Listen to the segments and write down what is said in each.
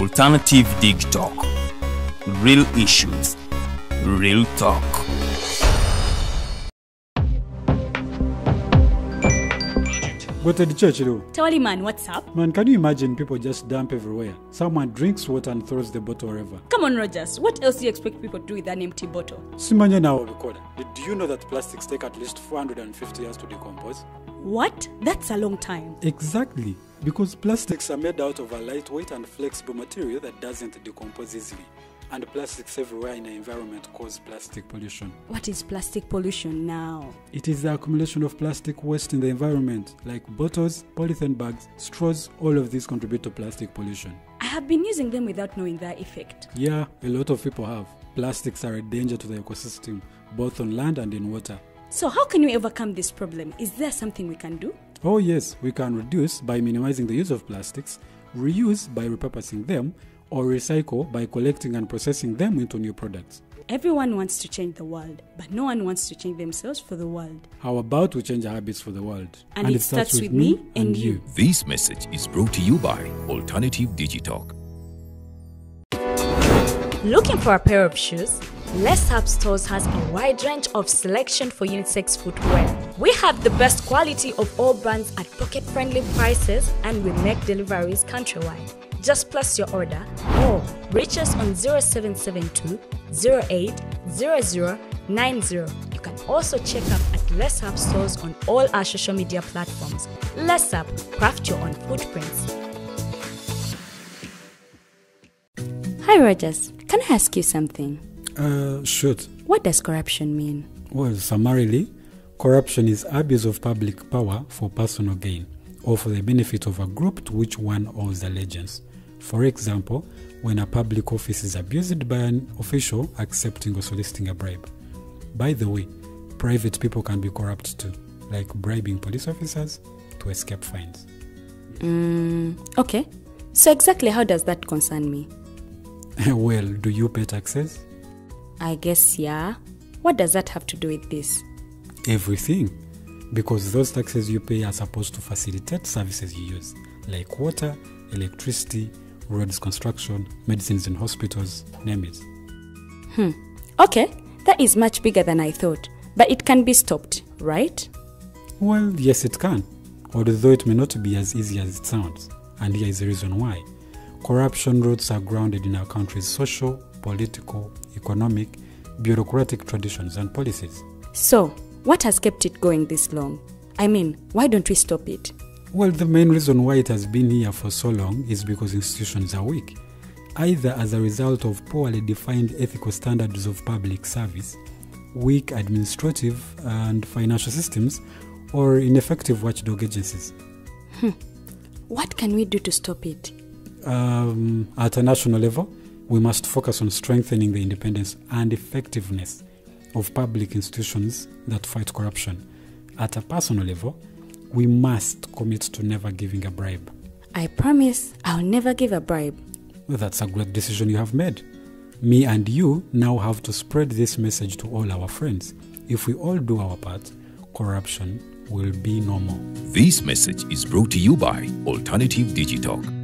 Alternative Digitalk. Real issues, real talk. Go to the church, though. Tawali man, what's up? Man, can you imagine people just dump everywhere? Someone drinks water and throws the bottle wherever. Come on, Rogers. What else do you expect people to do with an empty bottle? Simanya now, do you know that plastics take at least 450 years to decompose? What? That's a long time. Exactly. Because plastics are made out of a lightweight and flexible material that doesn't decompose easily. And plastics everywhere in the environment cause plastic pollution. What is plastic pollution now? It is the accumulation of plastic waste in the environment, like bottles, polythene bags, straws. All of these contribute to plastic pollution. I have been using them without knowing their effect. Yeah, a lot of people have. Plastics are a danger to the ecosystem, both on land and in water. So how can we overcome this problem? Is there something we can do? Oh yes, we can reduce by minimizing the use of plastics, reuse by repurposing them, or recycle by collecting and processing them into new products. Everyone wants to change the world, but no one wants to change themselves for the world. How about we change our habits for the world? And it starts with me and you. This message is brought to you by Alternative Digitalk. Looking for a pair of shoes? Let's Up Stores has a wide range of selection for unisex footwear. We have the best quality of all brands at pocket-friendly prices, and we make deliveries countrywide. Just place your order or reach us on 0772 08 0090. You can also check up at Let's Up Stores on all our social media platforms. Let's Up, craft your own footprints. Hi Rogers, can I ask you something? Shoot. What does corruption mean? Well, summarily, corruption is abuse of public power for personal gain or for the benefit of a group to which one owes allegiance. For example, when a public office is abused by an official accepting or soliciting a bribe. By the way, private people can be corrupt too, like bribing police officers to escape fines. Okay. So exactly how does that concern me? Well, do you pay taxes? I guess, yeah. What does that have to do with this? Everything. Because those taxes you pay are supposed to facilitate services you use, like water, electricity, roads construction, medicines in hospitals, name it. Okay, that is much bigger than I thought. But it can be stopped, right? Well, yes it can, although it may not be as easy as it sounds. And here is the reason why. Corruption roots are grounded in our country's social, political, economic, bureaucratic traditions and policies. So, what has kept it going this long? I mean, why don't we stop it? Well, the main reason why it has been here for so long is because institutions are weak, either as a result of poorly defined ethical standards of public service, weak administrative and financial systems, or ineffective watchdog agencies. What can we do to stop it? At a national level, we must focus on strengthening the independence and effectiveness of public institutions that fight corruption. At a personal level, we must commit to never giving a bribe. I promise I'll never give a bribe. Well, that's a great decision you have made. Me and you now have to spread this message to all our friends. If we all do our part, corruption will be no more. This message is brought to you by Alternative Digitalk.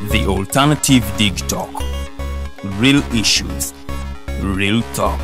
The Alternative Digitalk. Real issues, real talk.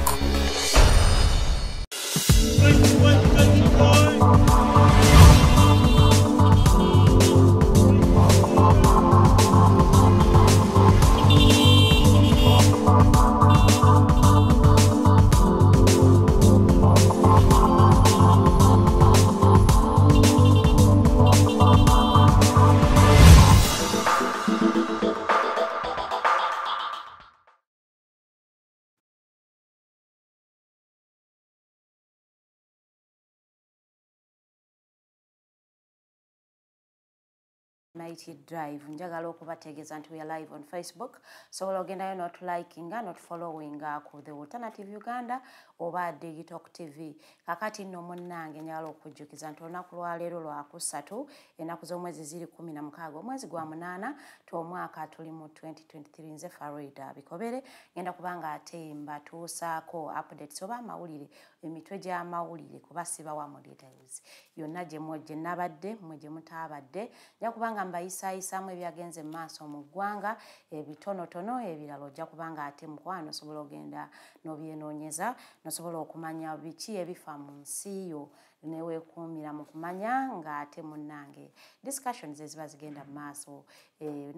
United Drive. Njagala okubategeeza nti we are live on Facebook. So ogendayo not liking, not following ku the Alternative Uganda oba Digitalk TV. Kakati nno munnange njagala okujjukiza nti olunaku lwa leero lwakusatu ennaku z'omwezi ziri 16 omwezi gwa 8 omwaka tuli mu 2023. Nze Farida Bikobere ngenda kubanga ate mbatuusaako updates oba amawulire emitwe gy'amawulire kuba sibawa mu details yonna gye nabadde mwe gye mutaabadde nja kubanga mbayisaayisaamu ebyagenze mu maaso mu ggwanga ebitonotono ebirala ojja kubanga ate mukwano osobola ogenda n'obyenoonyeza nosobola okumanya biki ebifa mu nsi yo neweekuumira mu kumanya ng'ate munnange discussions eziba zigenda mu maaso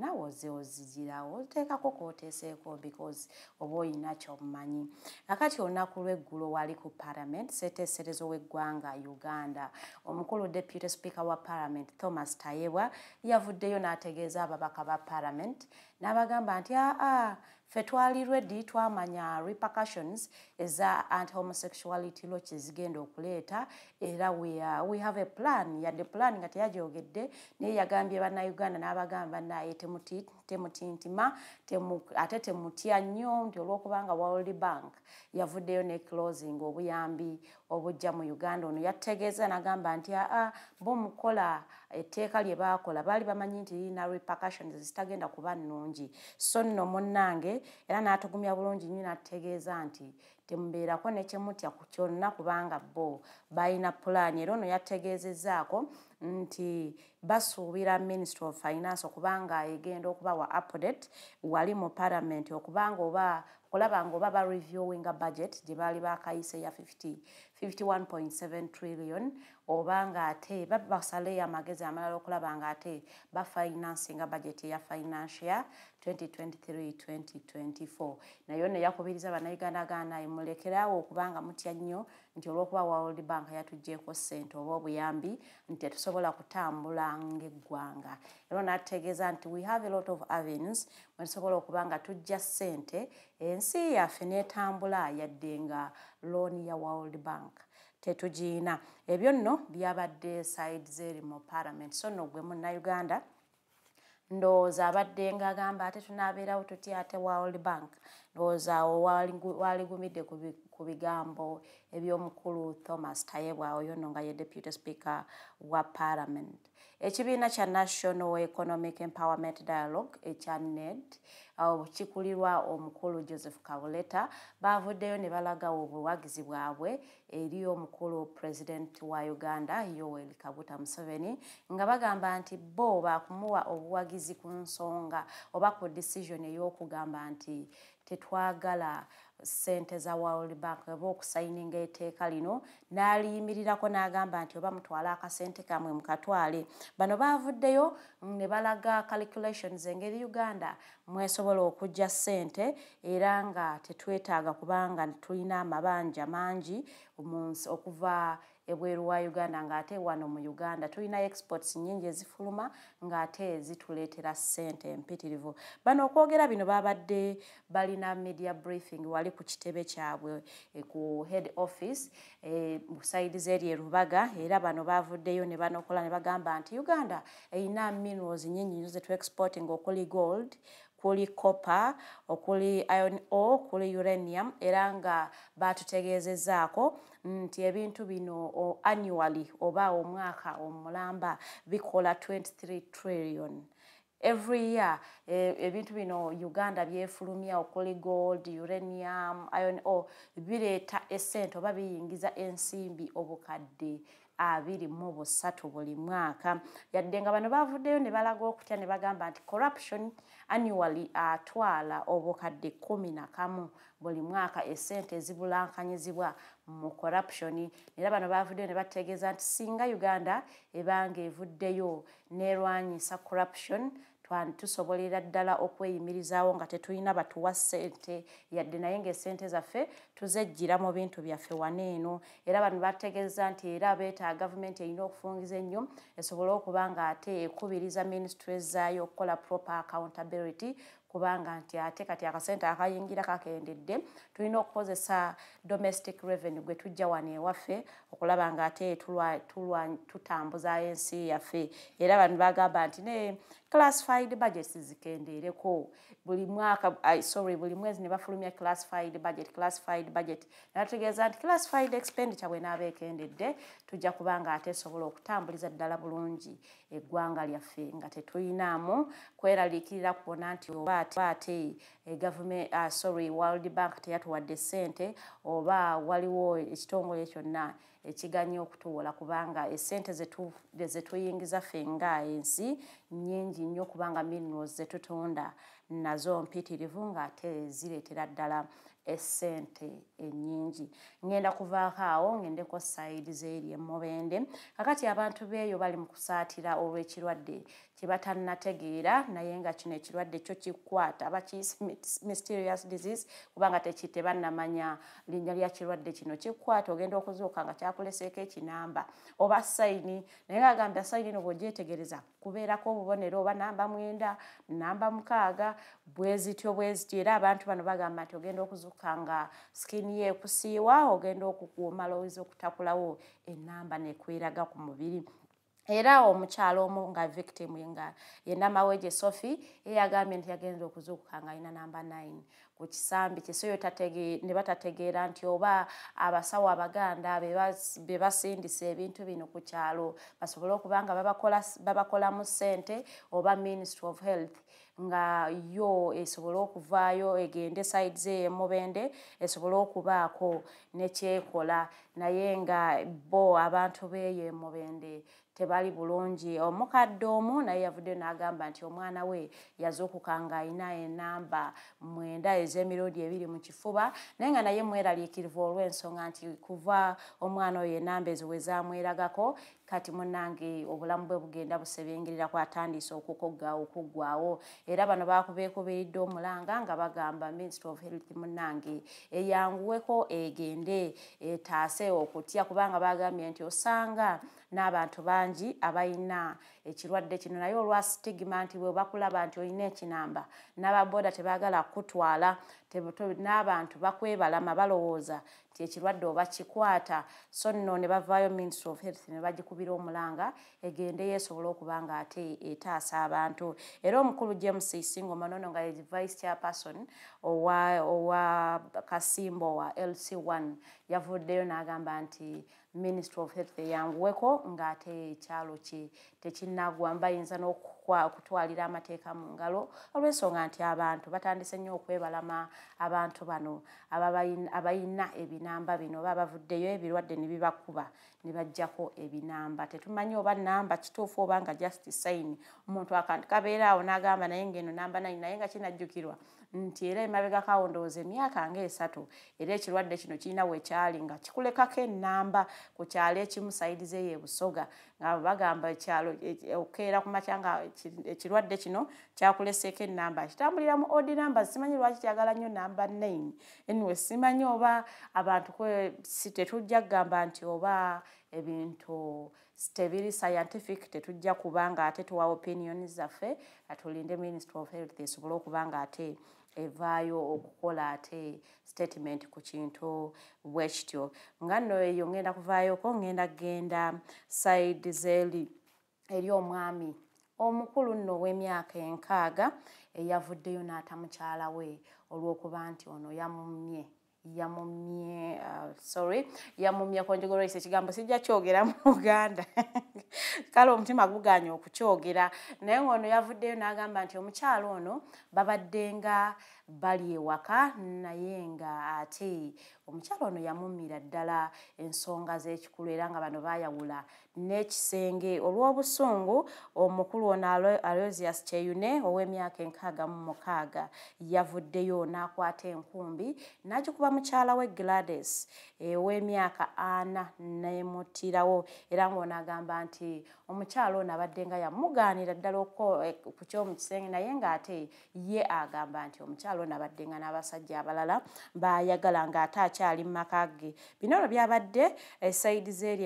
naawe ozigirawo oteekako kooteeseeko because oba oyina kyomumanyi. Akati olunaku lw'eggulo wali ku parliament sseeteeserezo w'eggwanga Uganda omukulu deputy speaker wa parliament Thomas Tayebwa yavuddeyo n'ategeeza ababaka ba parliament n'abagamba nti ffe twali ready twamanya repercussions eza anti-homosexuality law kye zigenda okuleeta era we have a plan yadde plan nga teyagyogedde naye yagambye bannayuganda n'abagamba naye temutintima ate temutya nnyo nti olw'okubanga World Bank yavuddeyo ne closing obuyambi obujja mu Uganda ono yategeeza n'agamba nti bo mukola etteeka lye baakola baali bamanyi nti lirina repercussions zitagenda kuba nnungi so nno munnange era n'atugumya bulungi nnyo n'ategeeza nti temubeerako ne kyemutya ku kyonna kubanga bo balina pulaani era ono yategeezezzaako nti basuubira Ministry of Finance okubanga egenda okubawa update wali mu parliament okubanga oba okulaba nga oba reviewing budget gye baali bakayise ya 51.7 trillion obanga ate basaleyo amagezi amalala okulaba nga ate bafinancing budget ya financial 2023-2024 nayo ne yakubiriza bannayuganda gana mulekerawo okubanga mutya nnyo nti olw'okuba World Bank yatuggyeko ssente oba obuyambi nti tetusobola kutambula ng'eggwanga era n'ategeeza nti we have a lot of avenues mwe tusobola okubanga tujja ssente ensi yaffe n'etambula yadde nga loan ya World Bank tetugiina ebyo nno byabadde side zeri mu parliament so nno gwe munnayuganda ndowooza abadde ng'agamba ate tunaabeerawo tutya ate World Bank ndowooza awo waaligumidde ku bigambo eby'omukulu Thomas Tayebwa oyo nno nga ye deputy speaker wa parliament. Ekibiina kya National Economic Empowerment Dialogue ekya NED kikulirwa omukulu Joseph Kabuleta baavuddeyo ne balaga obuwagizi bwabwe eri omukulu president wa Uganda Yoweri Kaguta Museveni nga bagamba nti bo baakumuwa obuwagizi ku nsonga oba ku decision ey'okugamba nti tetwagala ssente za World Bank oba okusayininga etteeka lino n'aliyimirirako n'agamba nti oba mutwala akasente kamwe mukatwale bano baavuddeyo ne balaga calculations engeri Uganda mwesobola okujja ssente era nga tetwetaaga kubanga tulina amabanja mangi okuva ebweru wa Uganda ng'ate wano mu Uganda tulina exports nnyingi ezifuluma ng'ate zituleetera ssente empitirivu. Bano okwogera bino babadde balina media briefing wali ku kitebe kyabwe ku head office side zeri e Rubaga era bano baavuddeyo ne banokola ne bagamba nti Uganda erina minerals nnyingi nnyo ze tu exporting okuli gold kuli copper okuli iron ore kuli uranium era nga batutegeezezzaako nti ebintu bino annually oba omwaka omulamba bikola 23 trillion every year. Ebintu bino Uganda byefulumya okuli gold uranium iron ore bireeta essente oba biyingiza ensimbi obukadde 23 buli mwaka yadde nga bano baavuddeyo ne balaga okutya ne bagamba nti corruption annually atwala obukadde 11 buli mwaka essente ezibulankanyizibwa mu corruption era bano baavuddeyo ne bategeeza nti singa Uganda ebanga evuddeyo n'erwanyisa corruption tusobolera ddala okweyimirizaawo nga tetulina batuwa ssente yadde naye ng'essente zaffe tuzejjira mu bintu byaffe waneeno era bano bategeeza nti era beetaaga gavumenti erina okufungiza ennyo esobole okuba nga ate ekubiriza ministries zaayo okukola proper accountability kubanga nti ate kati akasente akayingira kakendedde tulina okukozesa domestic revenue gwe tujja wano ewaffe okulaba nga ate tutambuza ensi yaffe era bano bagamba nti ne classified budgets zikendeereko buli mwezi ne bafulumya classified budget nategeeza nti classified expenditure bw'enaaba ekendedde tujja kubanga ate esobola okutambuliza ddala bulungi eggwanga lyaffe nga tetuyinaamu kweraliikirira kubona nti oba ate World Bank teyatuwadde ssente oba waliwo ekitongole kyonna ekiganya okutuwola kubanga essente zetuyingiza ffe nga ensi nnyingi nnyo kubanga minerals zetutunda nazo mpitirivu ng'ate zireetera ddala essente ennyingi. Ngenda kuvaako awo ngendeko side z'eri Mubende. Kakati abantu beeyo bali mu kusaatira olw'ekirwadde kye batannategeera naye nga kino ekirwadde kyo kikwata bakiyise mysterious disease kubanga tebannamanya linnya lya kirwadde kino kikwata ogenda okuzuuka nga kyakuleseeko ekinamba oba sayini naye ng'agambye sayini no bw'ogyetegereza kubeerako obubonero oba namba 9 namba 6 bwezityo era abantu bano bagamba nti ogenda okuzuuka nga skin ye ekusiiwa ogenda okukuuma lowooza okutakulawo enamba nekweraga ku mubiri. Era omukyalo omu nga victim nga yenna Maweje Sophie yagambye nti yagenza okuzuukuka nga alina namba 9 ku kisambi kisoyo ne batategeera nti oba abasawo abaganda be basindisa ebintu bino ku kyalo basobole okubanga babakolamu ssente oba Ministry of Health nga yo esobole okuvaayo egende side ze Mubende esobole okubaako nekyekola naye nga bo abantu beeyo Mubende tebali bulungi. Omukadde omu naye yavuddeyo n'agamba nti omwana we yazuukuka nga alina enamba 9 ez'emirundi 2 mu kifuba naye nga naye mweraliikirivu olw'ensonga nti kuva omwana oyo enamba ezo we zaamweragako kati munnange obulamu bwe bugenda busebengerera kwatandise okuggwaawo era bano baakubeekubiridde omulanga nga bagamba Ministry of Health munnange eyanguweko egende etaase okutya kubanga bagambye nti osanga n'abantu bangi abayina ekirwadde kino naye olwa stigma nti bwe bakulaba nti olina ekinamba n'ababoda tebaagala kutwala n'abantu bakwebalama balowooza nti ekirwadde oba kikwata so nno ne bavaayo Ministry of Health ne bagikubira omulanga egende yeesobole okuba nga ate etaasa abantu. Era omukulu James Isingo Manono nga ye vice chairperson owa Kasimbo wa LC1 yavuddeyo n'agamba nti Ministry of Health yanguweko ng'ate ekyalo kye tekinnagwa bayinza n'okutwalira amateeka mu ngalo olw'ensonga nti abantu batandise nnyo okwebalama abantu bano abayina ebinamba bino oba bavuddeyo ebirwadde ne bibakuba ne bajjako ebinamba tetumanyi oba namba kituufu oba nga just sign omuntu akantu kabeera awo n'agamba naye ng'eno namba 9 naye nga kinajjukirwa nti era emabegako awo ndowooza emyaka nga 3 era ekirwadde kino kirina wekyali nga kikulekako enamba ku kyalo ekimu sayidi ze ye Busoga nga bagamba ekyalo okeera ku makya nga ekirwadde kino kyakuleseeko enamba kitambulira mu odd numbers simanyi lwaki kyagala nnyo namba 9 anyway simanyi oba abantu tetujja kugamba nti oba ebintu tebiri scientific tetujja kubanga ate tuwa opinion zaffe atulinde Ministry of Health esobole okubanga ate evaayo okukola ate statement ku kintu bwekityo nga nno eyo ngenda kuvaayoko ngenda genda side zeri eri omwami omukulu nno w'emyaka 6 eyavuddeyo n'ata mukyala we olw'okuba nti ono yamumye konjogoloyise ekigambo sijja kyogera mu Uganda kale omutima guganye okukyogera naye ng'ono yavuddeyo n'agamba nti omukyalo ono babaddenga bali ewaka naye nga ate omukyalo ono yamumira ddala ensonga z'ekikulu era nga bano baayawula n'ekisenge olw'obusungu omukulu ono Aloysius Kyeyune ow'emyaka 66 yavuddeyo n'akwata enkumbi n'agikuba mukyala we Gladys ow'emyaka 4 n'emuttirawo era ng'ono agamba nti omukyalo ono abadde nga yamugaanira ddala ku kyomu kisenge naye ng'ate ye agamba nti omukyalo ono abadde nga n'abasajja abalala baayagala ng'ate akyali mu maka ge. Bino ono byabadde esayidi z'eri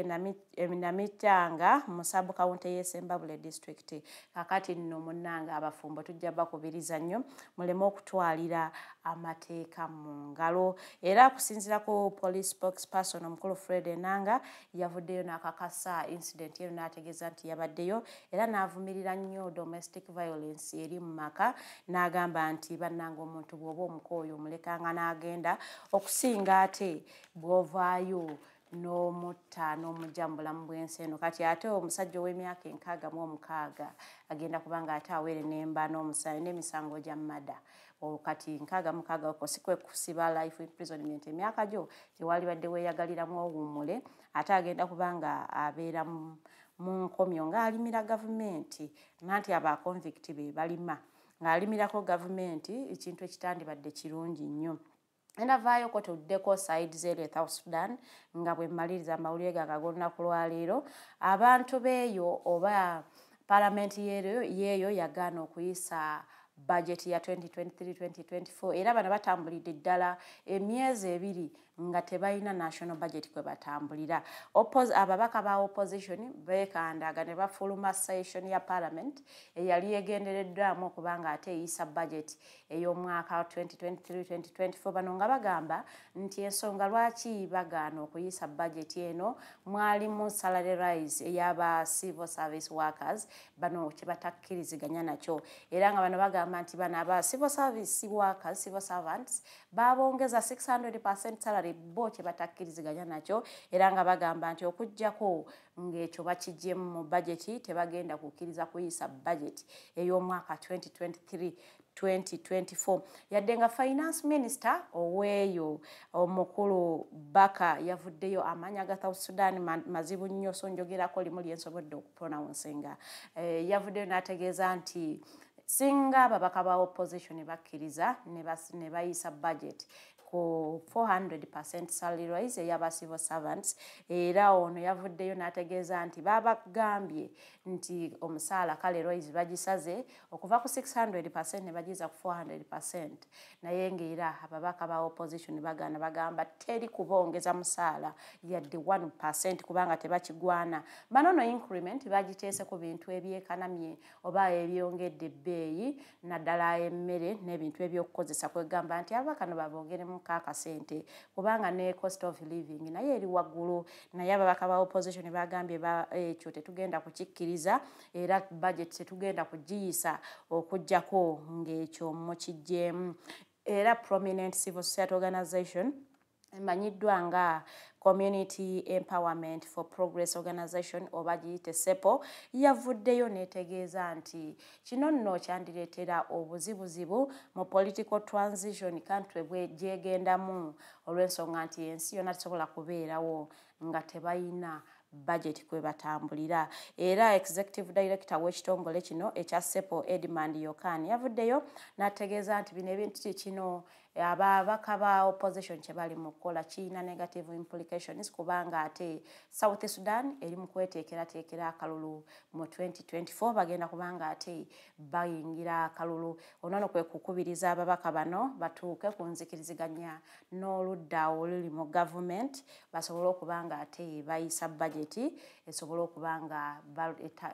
Namitanga mu sub county y'Essembabule district. Kakati nno munnanga abafumbo tujja bakubiriza nnyo muleme okutwalira amateeka mu ngalo. Era kusinziira ku police spokesperson omukulu Fred Enanga yavuddeyo n'akakasa incident eyo n'ategeeza nti yabaddeyo era n'avumirira nnyo domestic violence eri mu maka n'agamba nti bannanga omuntu bw'oba omukooyo omulekanga n'agenda okusinga ate bw'ovaayo n'omutta n'omujja mu bulamu bw'ensi eno. Kati ate omusajja ow'emyaka 66 agenda kubanga ate awere n'emba n'emisango gya mada. Kati 66 kosikwe kusiba life imprisonment emyaka gyo tewali badde weeyagaliramu owummule ate agenda kubanga abeera mu nkomyo ng'alimira gavumenti nanti aba convict be balima ng'alimirako gavumenti ekintu ekitandibadde kirungi nnyo. Enavaayo ko tuddeko side zero South Sudan nga bwe mmaliriza amawulire gange ag'olunaku lwaleero abantu beeyo oba palamenti yeeyo yagaana okuyisa budget ya 2023-2024 era bano batambulidde ddala emyezi 2 nga tebalina national budget kwe batambulira. Ababaka ba opposition beekandaga ne bafuluma session ya parliament eyali egendereddwamu okubanga ate eyisa budget ey'omwaka 2023-2024 bano nga bagamba nti ensonga lwaki bagaana okuyisa budget eno mwalimu salary rise ey'aba civil service workers bano kyebatakkiriziganya nakyo era nga bano bagamba nti bano aba civil service workers civil servants babongeza 600% salary bo kyebatakkiriziganya nakyo era nga bagamba nti okujjako ng'ekyo bakijjemu mu budget tebagenda kukkiriza kuyisa budget ey'omwaka 2023-2024 yadde nga finance minister oweeyo omukulu Baka yavuddeyo amanya ga South Sudan mazibu nnyo so njogerako limu lyensobodde okupronouncinga yavuddeyo n'ategeeza nti singa ababaka ba opposition bakkiriza ne bayisa budget ku 400% salary rise ey'aba civil servants era ono yavuddeyo n'ategeeza nti babagambye nti omusaala kale rise bagisaze okuva ku 600% ne bagiza ku 400% naye ng'era ababaka ba opposition bagamba teri kubongeza musaala yadde 1% kubanga tebakigwana banono increment bagiteese ku bintu ebyekanamye oba ebyongedde ebbeeyi naddala emmere n'ebintu ebyokukozesa kwegamba nti abakano babongeremu kakasente kubanga ne cost of living naye eri waggulu naye ababaka ba opposition bagambye ekyo tetugenda kukikkiriza era budget tetugenda kugiyisa okujjako ng'ekyo mukijjeemu era prominent civil society organization emanyiddwa nga Community Empowerment for Progress Organization oba giyite SEPO yavuddeyo netegeeza nti kino nno kyandireetera obuzibuzibu mu political transition country bwe gyegendamu olw'ensonga nti ensi yonna tesobola kubeerawo nga tebayina budget kwe batambulira era executive director w'ekitongole kino ekya SEPO Edmund Yokan yavuddeyo n'ategeeza nti bino ebintu kino ababaka ba opposition kyebali mu kukola kiyina negative implications kubanga ate South Sudan eri mu kweteekerateekera akalulu mu 2024 bagenda kubanga ate bayingira akalulu onono kwe kukubiriza ababaka bano batuuke ku nzikiriziganya n'oludda oluli mu government basobole okubanga ate bayisa budget esobole okubanga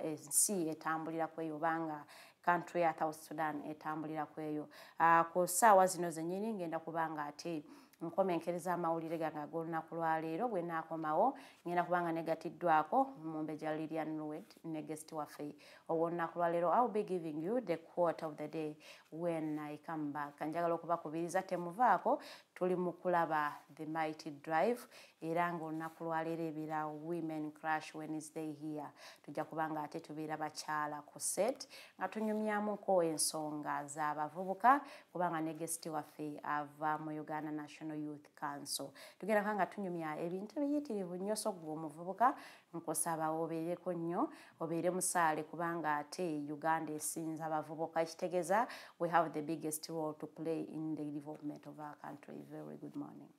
ensi etambulira kweyo banga country ya South Sudan etambulira kweyo ku ssaawa zino zennyini ngenda kubanga ate nkomenkereza amawulire gange ag'olunaku lwaleero bwe naakomawo ngenda kubanga negatiddwako Mumbejja Lilian Lwed ne guest waffe ow'olunaku lwaleero. I'll be giving you the quote of the day when I come back. Njagala okubakubiriza temuvaako tuli mu kulaba The Mighty Drive era ng'olunaku lwaleero ebira Women Crash Wednesday here tujja kubanga ate tubeera bakyala ku set nga tunyumyamuko ensonga z'abavubuka kubanga ne guest waffe ava mu Uganda National Youth Council tugenda kanga tunyumya ebintu biyitirivu nnyo so gwe omuvubuka nkusaba obeereko nnyo obeere musaale kubanga ate Uganda esinza abavubuka ekitegeeza we have the biggest role to play in the development of our country. Very good morning.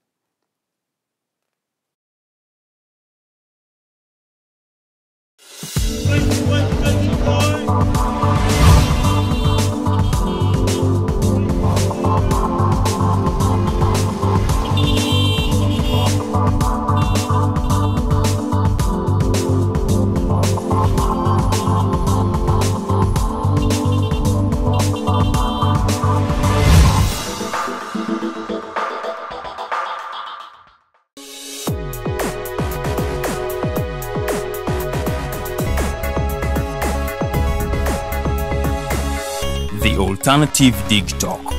The alternative Digitalk.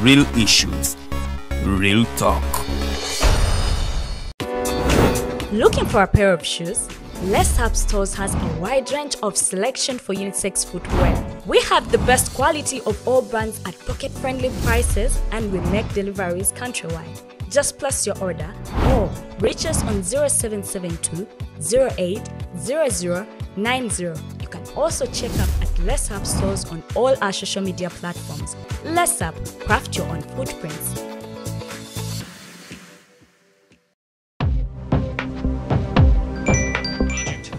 Real issues, real talk. Looking for a pair of shoes? Less Up Stores has a wide range of selection for unisex footwear. We have the best quality of all brands at pocket-friendly prices, and we make deliveries countrywide. Just place your order or reach us on 0772 08 0090. You can also check up at Less Up Stores on all our social media platforms. Less Up, craft your own footprints.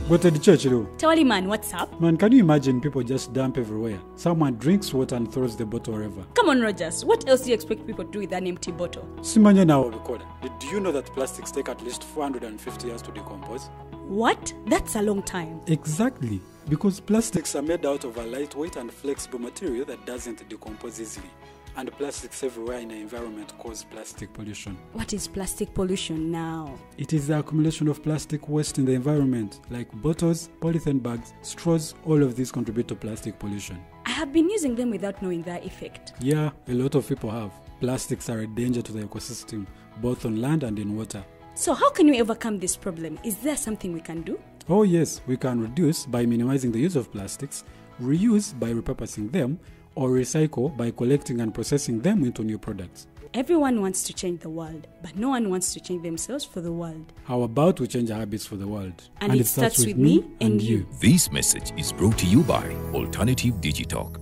Go to the church, though. Tawali man, what's up? Man, can you imagine people just dump everywhere? Someone drinks water and throws the bottle wherever. Come on, Rogers. What else do you expect people to do with an empty bottle? Simanya now, do you know that plastics take at least 450 years to decompose? What? That's a long time. Exactly. Because plastics are made out of a lightweight and flexible material that doesn't decompose easily. And plastics everywhere in the environment cause plastic pollution. What is plastic pollution now? It is the accumulation of plastic waste in the environment, like bottles, polythene bags, straws. All of these contribute to plastic pollution. I have been using them without knowing their effect. Yeah, a lot of people have. Plastics are a danger to the ecosystem, both on land and in water. So how can we overcome this problem? Is there something we can do? Oh yes, we can reduce by minimizing the use of plastics, reuse by repurposing them, or recycle by collecting and processing them into new products. Everyone wants to change the world, but no one wants to change themselves for the world. How about we change our habits for the world? And it starts with me and you. This message is brought to you by Alternative Digitalk.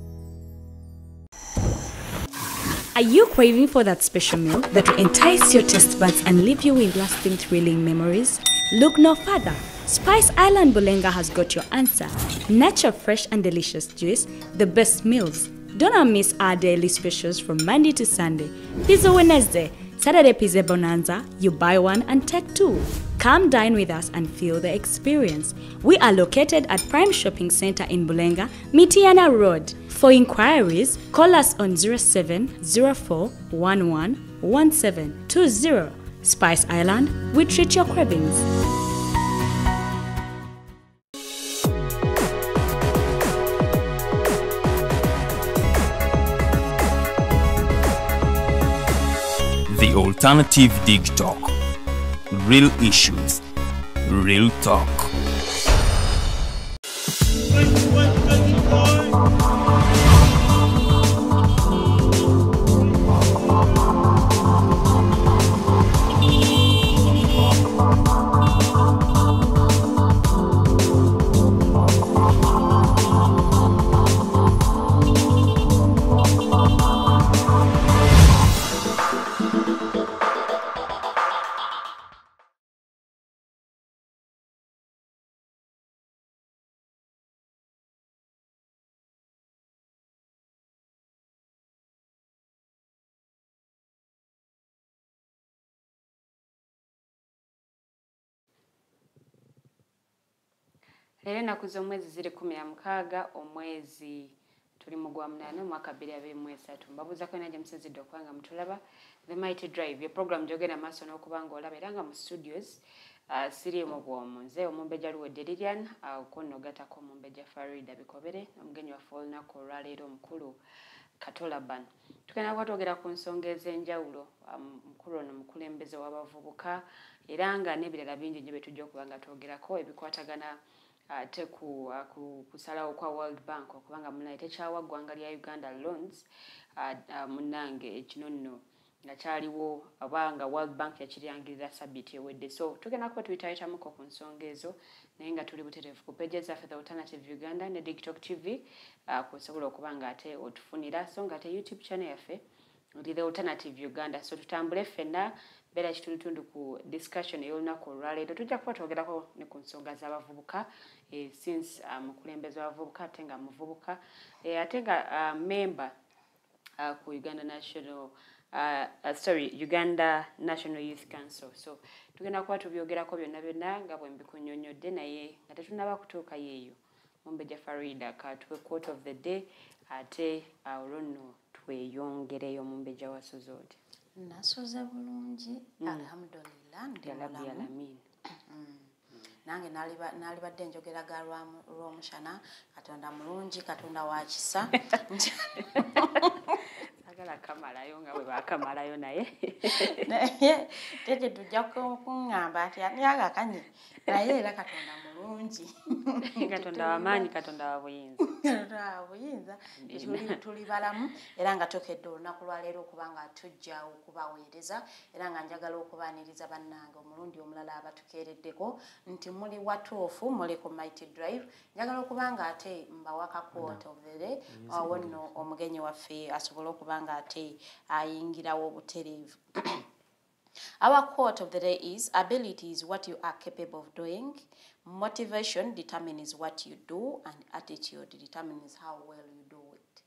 Are you craving for that special meal that will entice your taste buds and leave you with lasting thrilling memories? Look no further. Spice Island Bulenga has got your answer. Natural, fresh and delicious juice, the best meals. Don't miss our daily specials from Monday to Sunday. Pizza Wednesday, Saturday Pizza Bonanza, you buy one and take two. Come dine with us and feel the experience. We are located at Prime Shopping Center in Bulenga, Mitiana Road. For inquiries, call us on 0704 11 1720. Spice Island, we treat your cravings. The alternative Digitalk. Real issues, real talk. Leero ennaku z'omwezi ziri 16 omwezi tuli mu gwa munana omwaka 2023. Mbabuuzako naje musezidde okubanga mutulaba The Mighty Drive, ye program gyogenda maaso n'okuba ng'olaba era nga mu studios siri mu bwomu. Nze omumbejja Luwedde Lilian, okonnogatako omumbejja Farida Bikobere, omugenyi waffe olunaku olwaleero omukulu Kato Laban. Tugenda kuba twogera ku nsonga ez'enjawulo. Mukulu ono mukulembeze w'abavubuka era nga n'ebirala bingi nnyo bye tujja okuba nga twogerako ebikwatagana ate kusalawo kwa World Bank okubanga munaye tekyawa ggwanga lya Uganda loans munange kino nno nga kyaliwo abanga World Bank yakiryangirira sabiti ewedde. So tugenda kuba tuyitaayitamuko ku nsonga ezo naye nga tuli butereevu ku page zaffe The Alternative Uganda ne Digitalk TV kusobola okuba nga ate otufunira so nga ate YouTube channel yaffe ndi The Alternative Uganda. So tutambule ffenna beera kitundutundu ku discussion ey'olunaku olwaleero tujja kuba twogerako ne ku nsonga z'abavubuka since mukulembeze w'abavubuka ate nga muvubuka ate nga member ku Uganda National Uganda National Youth Council. So tugenda kuba tubyogerako byonna nga bwe mbikunnyonnyodde naye nga tetunnaba kutuuka yeeyo mumbejja Farida katuwe quote of the day ate olwo nno tweyongereyo mumbejja wasoze oti. Nasoze bulungi alhamdulillah ndi mulamu. nange nalibadde njogera ga lw'omushana Katonda mulungi Katonda wa kisa agala kamalayo nga bwe bakamalayo naye tete tujja kuŋŋamba ati yaga kanye naye era Katonda mulungi Katonda w'amaanyi Katonda wa buyinza Katonda wa buyinza tuli balamu era nga tokedde olunaku lwaleero okuba nga tujja okubaweereza era nga njagala okubaaniriza bannange omulundi omulala abatukeereddeko nti muli watuufu muli ku Mighty Drive njagala okuba nga ate mbawaka quote of the day awo nno omugenyi waffe asobole okuba nga ate ayingirawo obutereevu. Our quote of the day is, ability is what you are capable of doing, motivation determines what you do, and attitude determines how well you do it.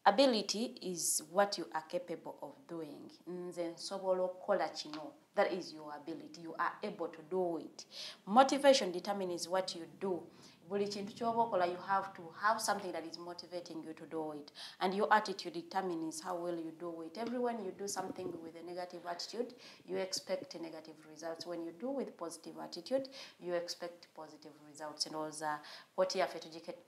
Ability is what you are capable of doing. Nze nsobola okukola kino. That is your ability. You are able to do it. Motivation determines what you do. Buli kintu ky'oba okola, you have to have something that is motivating you to do it. And your attitude determines how well you do it. When you do something with a negative attitude, you expect negative results. When you do with positive attitude, you expect positive results. And also, what yaffe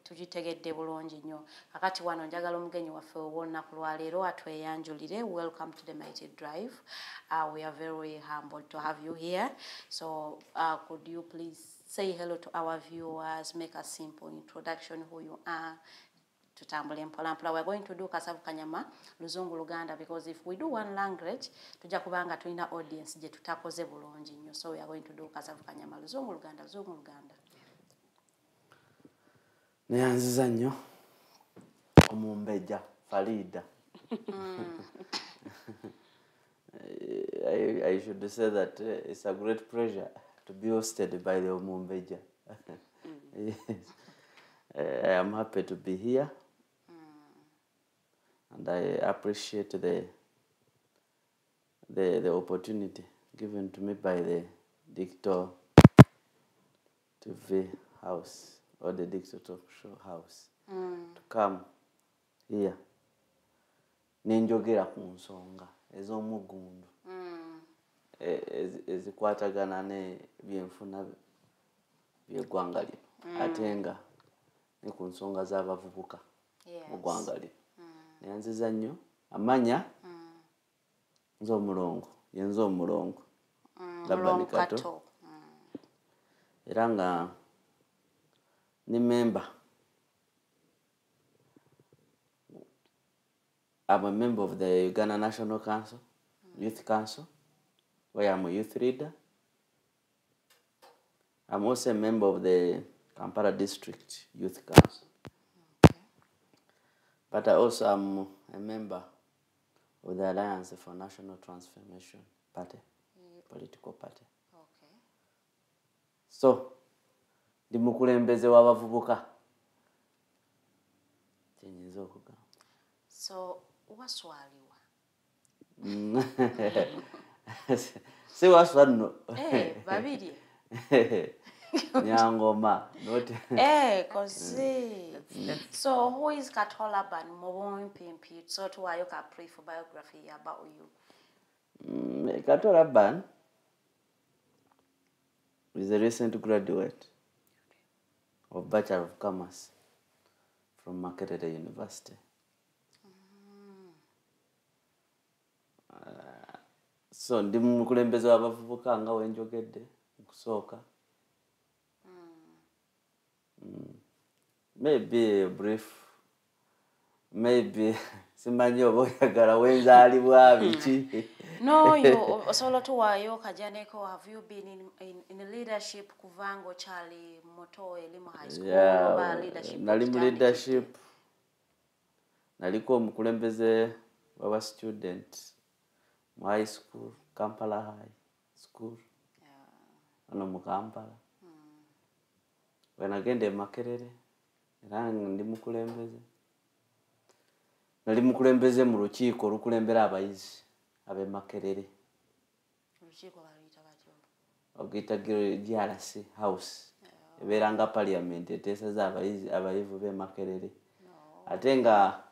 tugitegedde bulungi nnyo. Kakati wano njagala omugenyi waffe ow'olunaku lwaleero atweyanjulire. Welcome to the Mighty Drive. We are very humbled to have you here. So could you please say hello to our viewers, make a simple introduction who you are. Tutambule mpolampola. We're going to do Kasavu Kanyama, Luzungu Luganda, because if we do one language, tujja kubanga tulina audience je tutakoze bulungi nnyo. So we are going to do Kasavu Kanyama, Luzungu Luganda, Luzungu Luganda. Neyanziza nnyo Omumbejja Farida. I should say that it's a great pleasure to be hosted by the Omumbeja. Yes. I am happy to be here. And I appreciate the opportunity given to me by the Digitalk TV house or the Digitalk show house to come here. Ninjogera ku nsonga ez'omugundu ezikwatagana n'ebyenfuna by'eggwanga lino ate nga ne ku nsonga z'abavubuka mu ggwanga lino. Neyanziza nnyo amanya nze omulongo yenze omulongo Laban Kato era nga ne member. I'm a member of the Uganda National Council, Youth Council, where I'm a youth leader. I'm also a member of the Kampala District Youth Council. But I also am a member of the Alliance for National Transformation Party, political party. Okay. So, ndi mukulembeze w'abavubuka. Kyenyinza okugamba. So, waswaliwa? Si waswano. Babiri. Nyangoma. Not. So, who is Kato Laban? Mobon Pimpi. So, to I can pray for biography about you. Kato Laban is a recent graduate of Bachelor of Commerce from Makerere University. So ndi mukulembeze w'abavubuka nga wenjogedde okusooka. Maybe a brief, maybe simanyi oba oyagala wenzaalibwa biki. No, you solo to wayo kajaneko. Have you been in leadership kuvango Charlie Moto Elimu High School? Yeah, leadership. Nali mu leadership. Naliko omukulembeze w'aba student mu high school, Kampala High School. Ano mu Kampala. Wenagende Makerere. Era ndi mukulembeze. Nali mukulembeze mu lukiiko olukulembera abayizi ab'e Makerere. Lukiiko baluyita batyo. Ogiyita GRC House. Ebeeranga parliament eteeseza abayizi abayivu b'e Makerere. Ate nga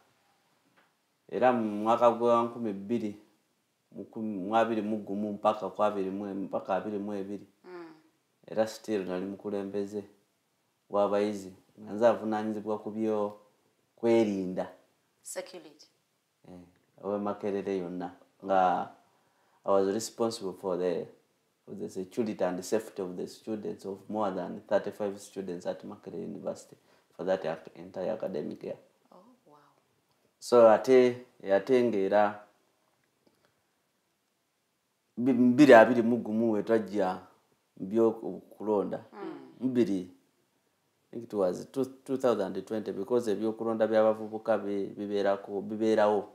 era mu mwaka gwa 2021 mpaka 2022 era still nali mukulembeze w'abayizi nga nze avunaanyizibwa ku byo kwerinda security Makerere yonna nga I was responsible for the security and the safety of the students of more than 35 students at Makerere University for that entire academic year. Oh wow. So ate ngera mbiri abiri mugumu wetwajja ebyokulonda mbiri I think it was 2020 because ebyokulonda by'abavubuka bibeerawo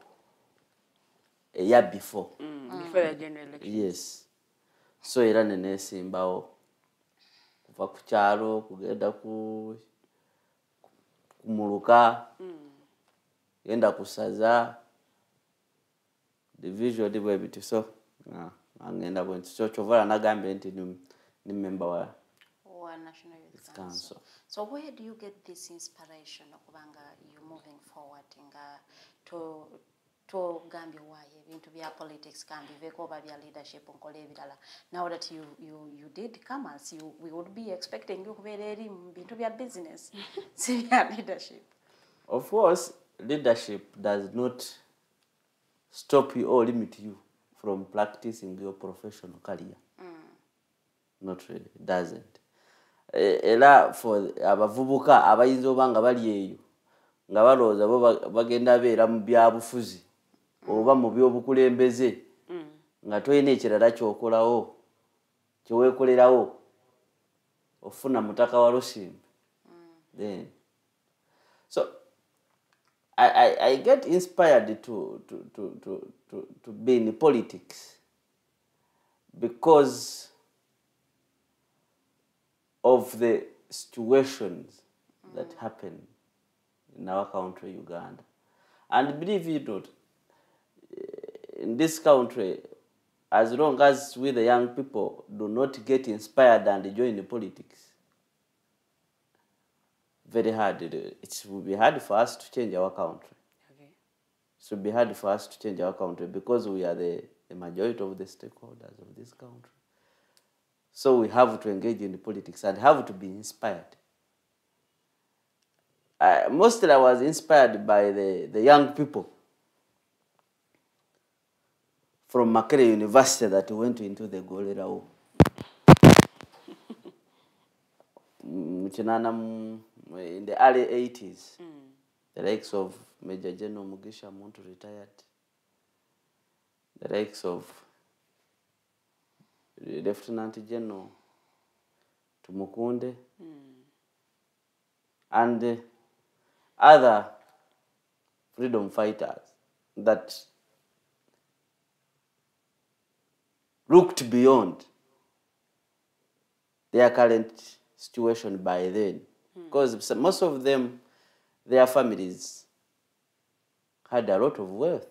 a year before. Before the general election. Yes. So era nenesimbawo kuva ku kyalo kugenda kumuluka yenda kusaza division bwe biti so angenda bwe so chovala nagambe nti ni member wa National Youth Council. So where do you get this inspiration okubanga you moving forward nga to gambia waye ebintu bya politics kambi veko ba bya leadership nkole ebirala? Now that you did come as we would be expecting you kubeera eri mu bintu bya business si bya leadership. Of course, leadership does not stop you or limit you from practicing your professional career. Not really, it doesn't. Era for abavubuka abayinza obanga bali eyo nga balooza bo bagenda beera mu byabufuzi oba mu byobukulembeze nga toyina ekirala kyokolawo kyeweekolerawo ofuna mutaka wa lusimbi. Then so I get inspired to be in politics because of the situations that happen in our country, Uganda. And believe it or not, in this country, as long as we the young people do not get inspired and join the politics, very hard. It will be hard for us to change our country. Okay. It will be hard for us to change our country because we are the majority of the stakeholders of this country. So we have to engage in the politics and have to be inspired. Mostly I was inspired by the young people from Makerere University that went into the Golera War. In the early 80s, the likes of Major General Mugisha Muntu retired, the likes of Lieutenant General Tumukunde, and other freedom fighters that looked beyond their current situation by then. Because most of them, their families had a lot of wealth.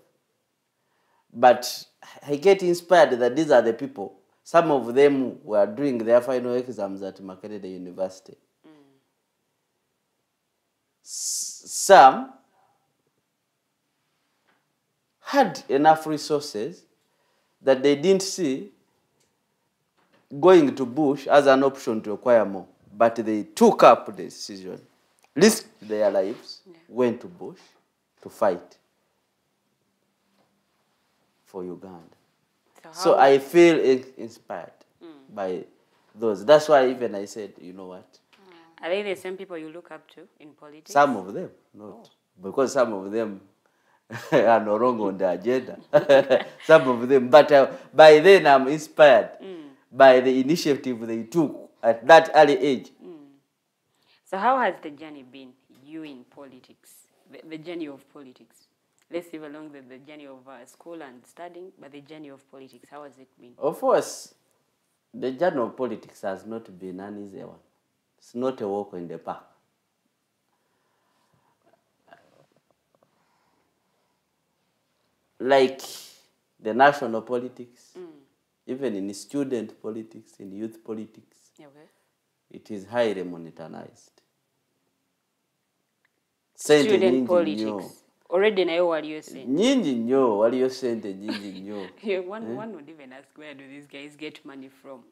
But I get inspired that these are the people. Some of them were doing their final exams at Makerere University. Some had enough resources that they didn't see going to bush as an option to acquire more. But they took up the decision, risked their lives, went to bush to fight for Uganda. So I feel inspired by those. That's why even I said, you know what? Are they the same people you look up to in politics? Some of them, not. Because some of them are no longer on the agenda. Some of them. But by then I'm inspired by the initiative they took at that early age. So how has the journey been, you in politics, the journey of politics? Let's leave along the journey of school and studying, but the journey of politics, how has it been? Of course, the journey of politics has not been an easy one. It's not a walk in the park. Like the national politics, even in student politics, in youth politics, it is highly monetized. Student politics. Already nayo waliyo sente. Nyingi nnyo, waliyo sente nyingi nnyo. One would even ask, where do these guys get money from?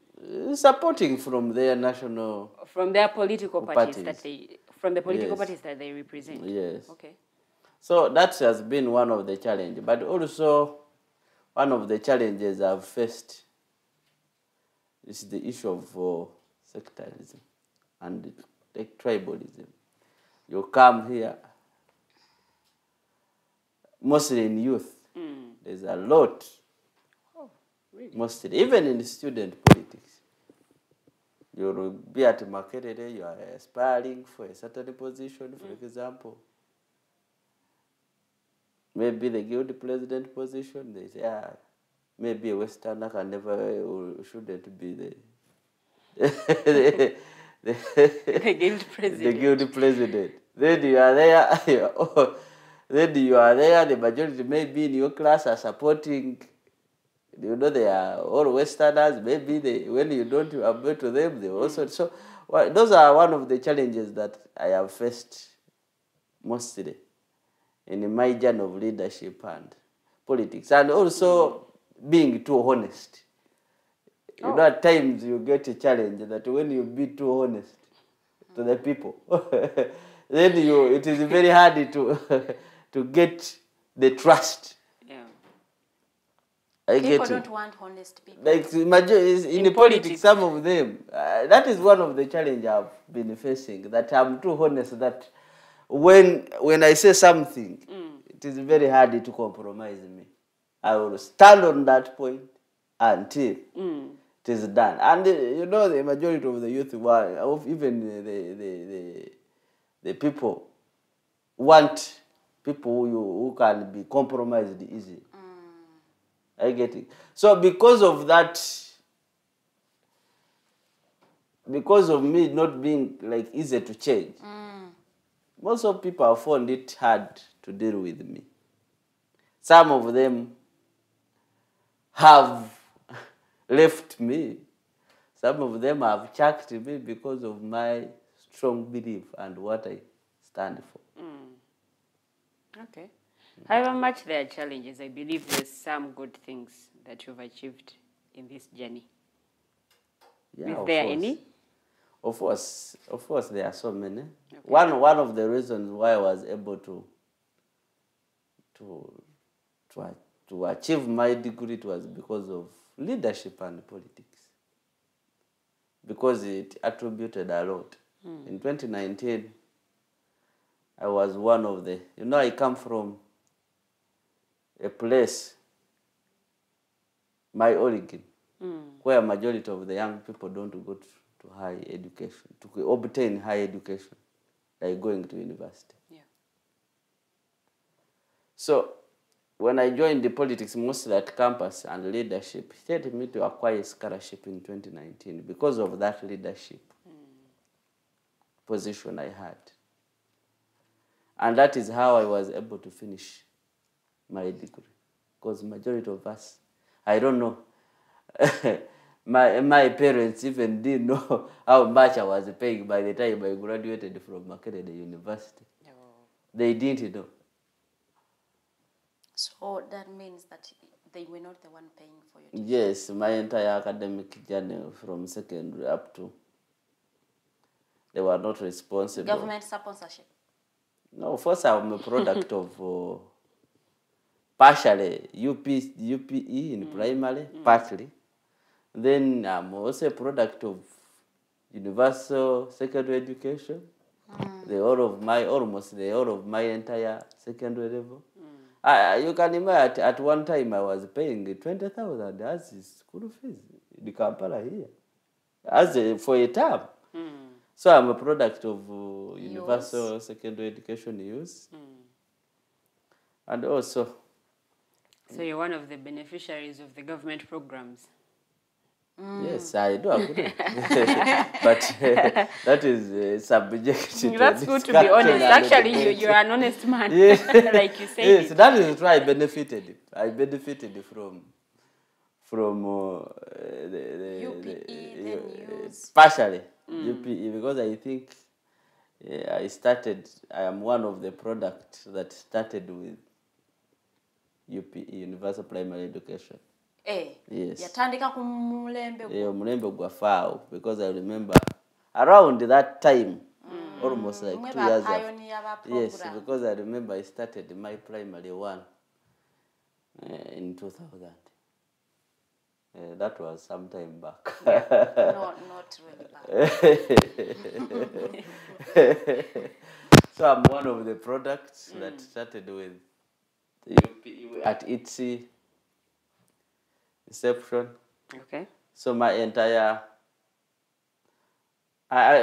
Supporting from their national... From their political parties that parties. from the political Yes. parties that they represent? Yes. Okay. So that has been one of the challenges. But also, one of the challenges I've faced is the issue of sectarism and tribalism. You come here, mostly in youth, there's a lot, mostly, even in student politics. You'll be at Makerere, you are aspiring for a certain position, for example. Maybe the guild president position, they say, maybe a Westerner can never, shouldn't be the guild president. The guild president. Then you are there, the majority maybe in your class are supporting, they are all Westerners, maybe when you don't appeal to them, they also, so those are one of the challenges that I have faced mostly in my journey of leadership and politics, and also being too honest. You know, at times you get a challenge that when you be too honest to the people, then it is very hard to get the trust. Yeah. People don't want honest people. Like in politics, some of them, that is one of the challenges I've been facing, that I'm too honest, that when I say something, it is very hard to compromise me. I will stand on that point until it is done. And the majority of the youth, even the people, want people who can be compromised easily. I get it. So because of that, because of me not being like easy to change, most of people have found it hard to deal with me. Some of them have left me. Some of them have chucked me because of my strong belief and what I stand for. Okay. However much there are challenges, I believe there's some good things that you've achieved in this journey. Yeah, Is there any? Of course, there are so many. Okay. One of the reasons why I was able to achieve my degree was because of leadership and politics. Because it attributed a lot. In 2019, I was one of the, I come from a place, my origin, where a majority of the young people don't go to high education, to obtain high education, like going to university. Yeah. So when I joined the politics, mostly at campus and leadership, it helped me to acquire scholarship in 2019 because of that leadership position I had. And that is how I was able to finish my degree. Because majority of us, I don't know, my parents even didn't know how much I was paying by the time I graduated from Makerere University. Oh. They didn't know. So that means that they were not the one paying for your tuition? Yes, my entire academic journey from secondary up to, they were not responsible. Government sponsorship? No, first I'm a product of partially UPE in primary, partly. Then I'm also a product of universal secondary education. Almost the whole of my entire secondary level. You can imagine at one time I was paying 20,000 as school fees in Kampala here, for a term. So I'm a product of universal secondary education use. And also... So you're one of the beneficiaries of the government programs? Yes, I do agree. But that is subject. That's good to be honest. Actually, you're an honest man, yes. like you said. Yes, that is why I benefited. I benefited from UPE, then use. partially UPE, because I think Yeah, I am one of the products that started with UPE, Universal Primary Education. Yes. Yatandika ku mulembe gwo. Yeah, mulembe gwa fao, because I remember around that time, almost like 2 years after. Yes, because I remember I started my primary one in 2000. That was some time back. Not really back. So I'm one of the products that started with the UPE at its inception. Okay. So my entire,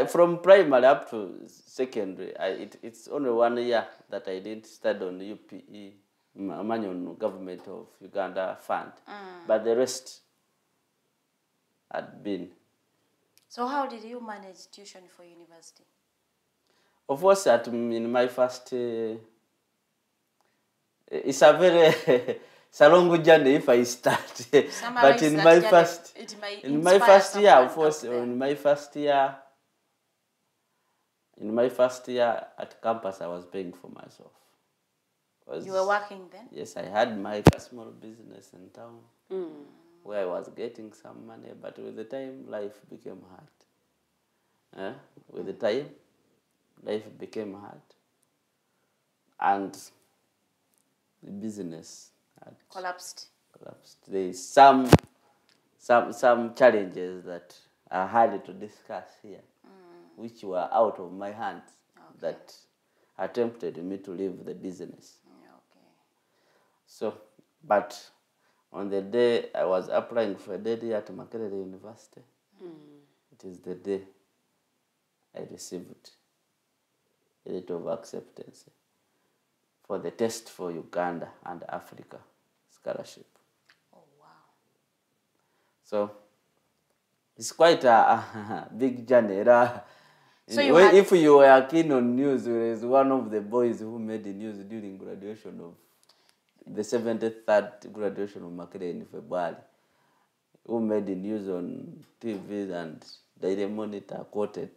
from primary up to secondary, it's only 1 year that I didn't study on UPE, Manual Government of Uganda Fund, but the rest had been. So how did you manage tuition for university? Of course, in my first, it's a very it's a long journey if I start. But in my first year, of course, in my first year at campus, I was paying for myself. You were working then? Yes, I had my small business in town where I was getting some money, but with the time, life became hard. With the time, life became hard. And the business had collapsed. There is some challenges that are hard to discuss here, which were out of my hands, that attempted me to leave the business. So, but on the day I was applying for a dead year at Makerere University, it is the day I received a letter of acceptance for the test for Uganda and Africa scholarship. Oh, wow. So, it's quite a big journey. So if you were keen on news, there is one of the boys who made the news during graduation of the 73rd graduation of Makerere in February, who made the news on TV and Daily Monitor quoted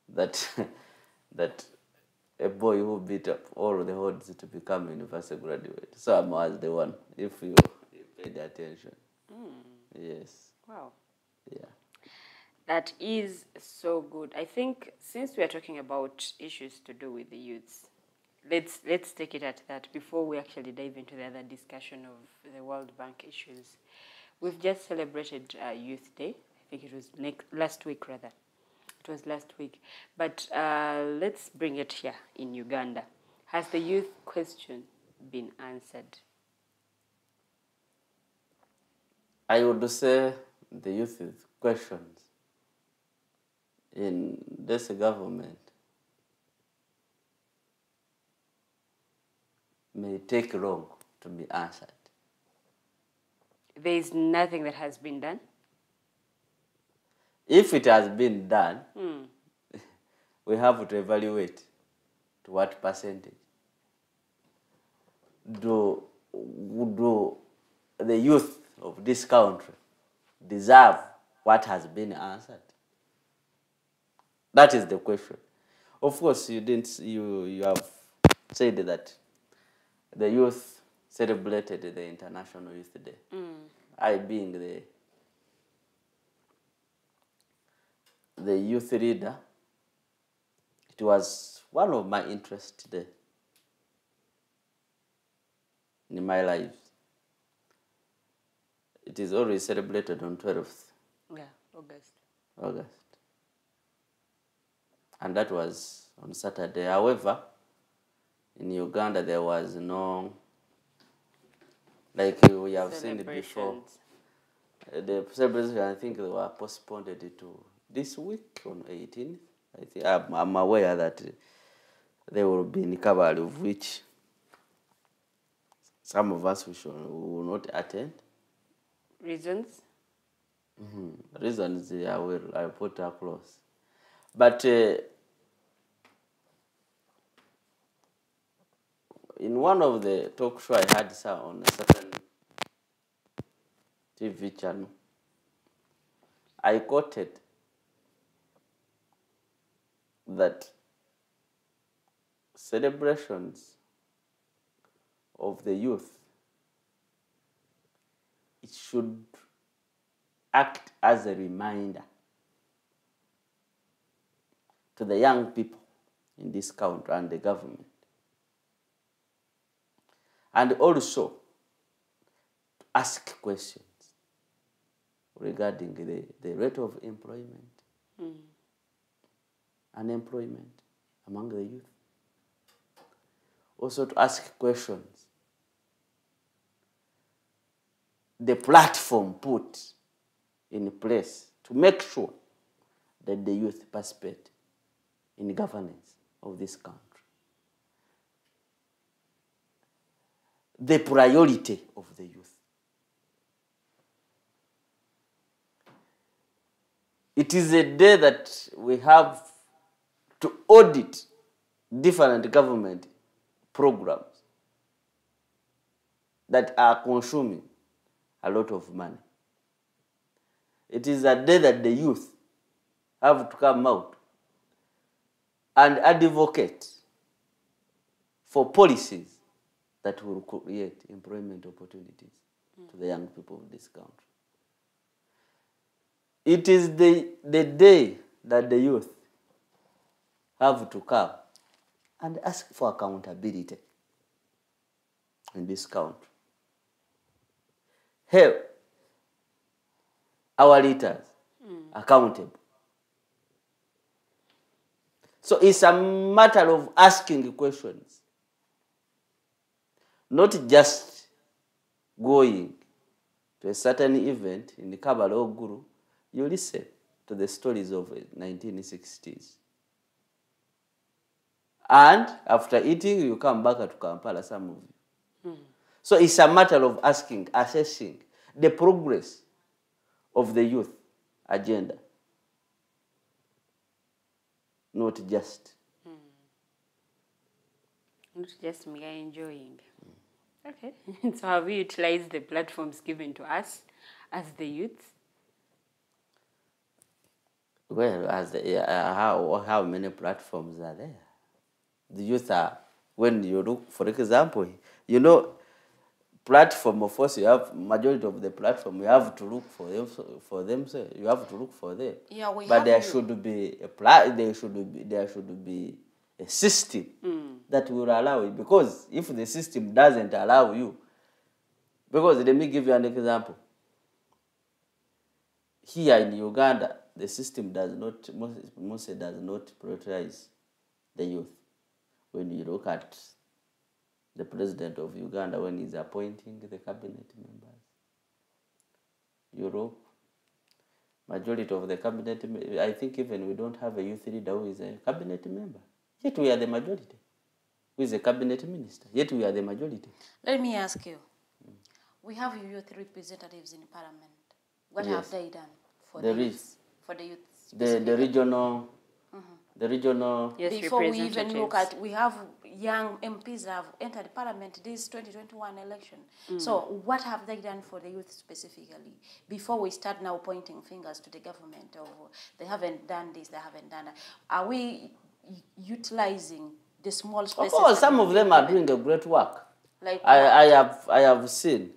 that a boy who beat up all the odds to become a university graduate. So I was the one, if you paid attention. Yes. Wow. Yeah. That is so good. I think since we are talking about issues to do with the youths, let's take it at that before we actually dive into the other discussion of the World Bank issues. We've just celebrated Youth Day. I think it was last week, rather. It was last week. But let's bring it here in Uganda. Has the youth question been answered? I would say the youth questions in this government may take long to be answered. There is nothing that has been done? If it has been done, we have to evaluate to what percentage do the youth of this country deserve what has been answered. That is the question. Of course, you have said that the youth celebrated the International Youth Day. I being the youth leader, it was one of my interests today in my life. It is always celebrated on 12th. Yeah, August. And that was on Saturday. However, in Uganda there was no, like we have seen it before. The celebrations, I think, they were postponed to this week on 18th. I think I'm aware that there will be in Kabali, of which some of us will not attend. Reasons? Reasons I put across. But in one of the talk shows I had on a certain TV channel, I quoted that celebrations of the youth, it should act as a reminder to the young people in this country and the government. And also to ask questions regarding the rate of employment, unemployment among the youth. Also to ask questions, the platform put in place to make sure that the youth participate in the governance of this country. The priority of the youth. It is a day that we have to audit different government programs that are consuming a lot of money. It is a day that the youth have to come out and advocate for policies that will create employment opportunities to the young people of this country. It is the day that the youth have to come and ask for accountability in this country. Help our leaders accountable. So it's a matter of asking questions, not just going to a certain event in the Kabbalah or Guru. You listen to the stories of 1960s. And after eating, you come back to Kampala, some of you. So it's a matter of asking, assessing the progress of the youth agenda. Not just. Not just me enjoying. Okay. So have we utilized the platforms given to us as the youth? Well, as how many platforms are there? The youth are, when you look, for example, you know, platform, of course, you have majority of the platform, you have to look for them, you have to look for them. Yeah, but there should be a system that will allow it, because if the system doesn't allow you, because let me give you an example. Here in Uganda, the system does not, mostly does not prioritize the youth. When you look at the president of Uganda, when he's appointing the cabinet members, Europe, majority of the cabinet, I think even we don't have a youth leader who is a cabinet member. Yet we are the majority. Who is a cabinet minister? Yet we are the majority. Let me ask you. We have youth representatives in parliament. What have they done for the youth? For the youth. The regional. The regional. Yes, before we even look at, we have young MPs that have entered parliament this 2021 election. So what have they done for the youth specifically? Before we start now pointing fingers to the government, or they haven't done this, they haven't done that. Are we utilizing the small spaces? Of course, some of them are doing a great work. Like I have seen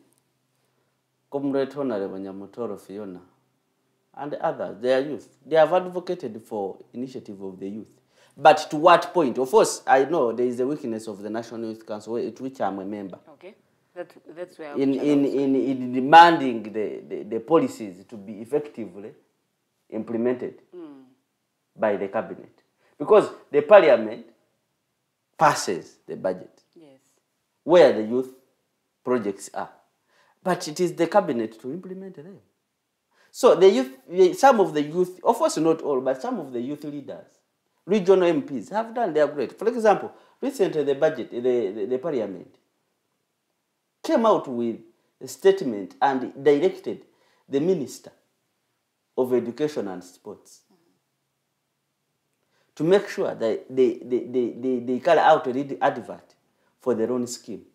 Comrade Honorable Nyamutoro Fiona and others, they are youth. They have advocated for initiative of the youth. But to what point? Of course, I know there is a weakness of the National Youth Council, at which I'm a member. Okay, that's where in demanding the policies to be effectively implemented by the cabinet, because the parliament passes the budget. Yes, where the youth projects are, but it is the cabinet to implement them. So the youth, some of the youth, of course not all, but some of the youth leaders, regional MPs, have done their great. For example, recently the budget, the parliament came out with a statement and directed the Minister of Education and Sports to make sure that they carry out a advert for their own scheme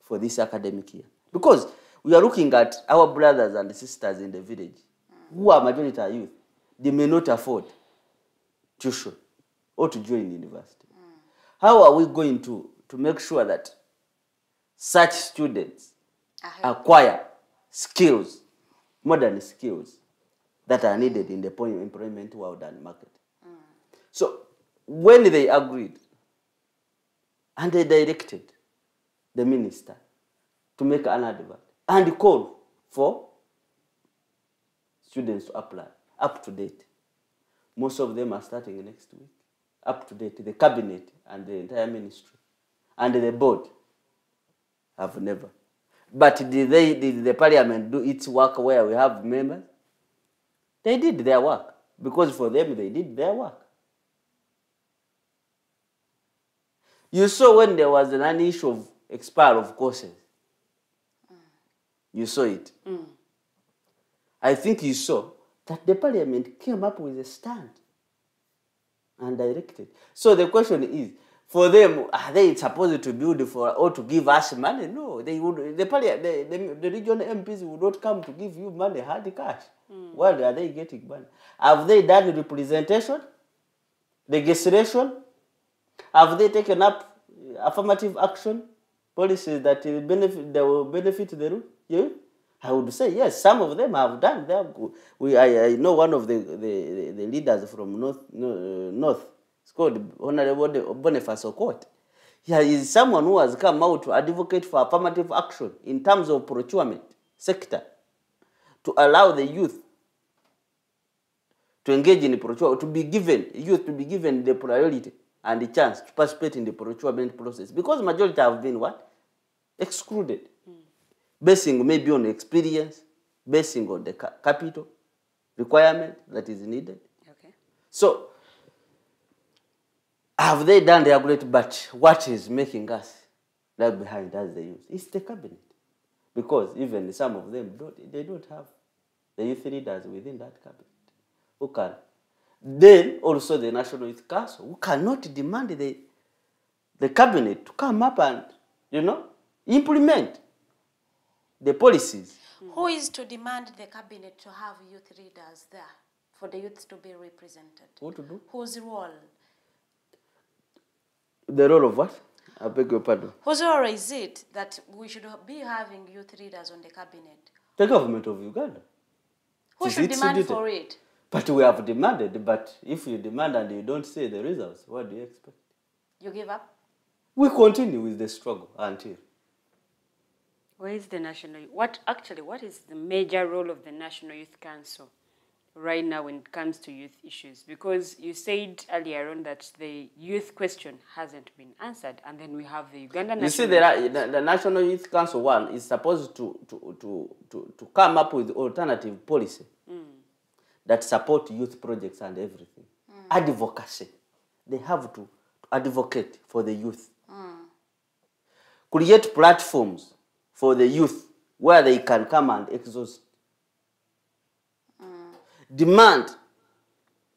for this academic year. Because we are looking at our brothers and sisters in the village who are majority youth. They may not afford tuition or to join university. How are we going to make sure that such students acquire skills, modern skills that are needed in the employment world and market? So when they agreed and they directed the minister to make an advert and call for students to apply up to date, most of them are starting next week. Up to date, the cabinet and the entire ministry and the board have never. But did the parliament do its work where we have members? They did their work, because for them they did their work. You saw when there was an issue of expire of courses. You saw it. I think you saw that the parliament came up with a stand and directed. So the question is, for them, are they supposed to build for or to give us money? No, they would. The regional MPs would not come to give you money, hard cash. Where are they getting money? Have they done representation, legislation? Have they taken up affirmative action policies that will benefit the youth? I would say yes. Some of them have done. I know one of the leaders from North. It's called Honorable Boniface Okot. He is someone who has come out to advocate for affirmative action in terms of procurement sector, to allow the youth to engage in the procurement, to be given the priority and the chance to participate in the procurement process, because majority have been what? Excluded. Basing maybe on experience, basing on the capital requirement that is needed. Okay. So, have they done their great? But what is making us lag behind as the youth? It's the cabinet. Because even some of them, they don't have the youth leaders within that cabinet who can. Then also the National Youth Council, who cannot demand the cabinet to come up and, implement the policies. Who is to demand the cabinet to have youth leaders there for the youth to be represented? What to do? Whose role? The role of what? I beg your pardon. Whose role is it that we should be having youth leaders on the cabinet? The government of Uganda. Who should demand for it? But we have demanded, but if you demand and you don't see the results, what do you expect? You give up? We continue with the struggle until. Where is the national? What is the major role of the National Youth Council right now when it comes to youth issues? Because you said earlier on that the youth question hasn't been answered, and then we have the Uganda National. You see, the National Youth Council one is supposed to come up with alternative policy that support youth projects and everything. Advocacy. They have to advocate for the youth. Create platforms for the youth where they can come and exhaust. Demand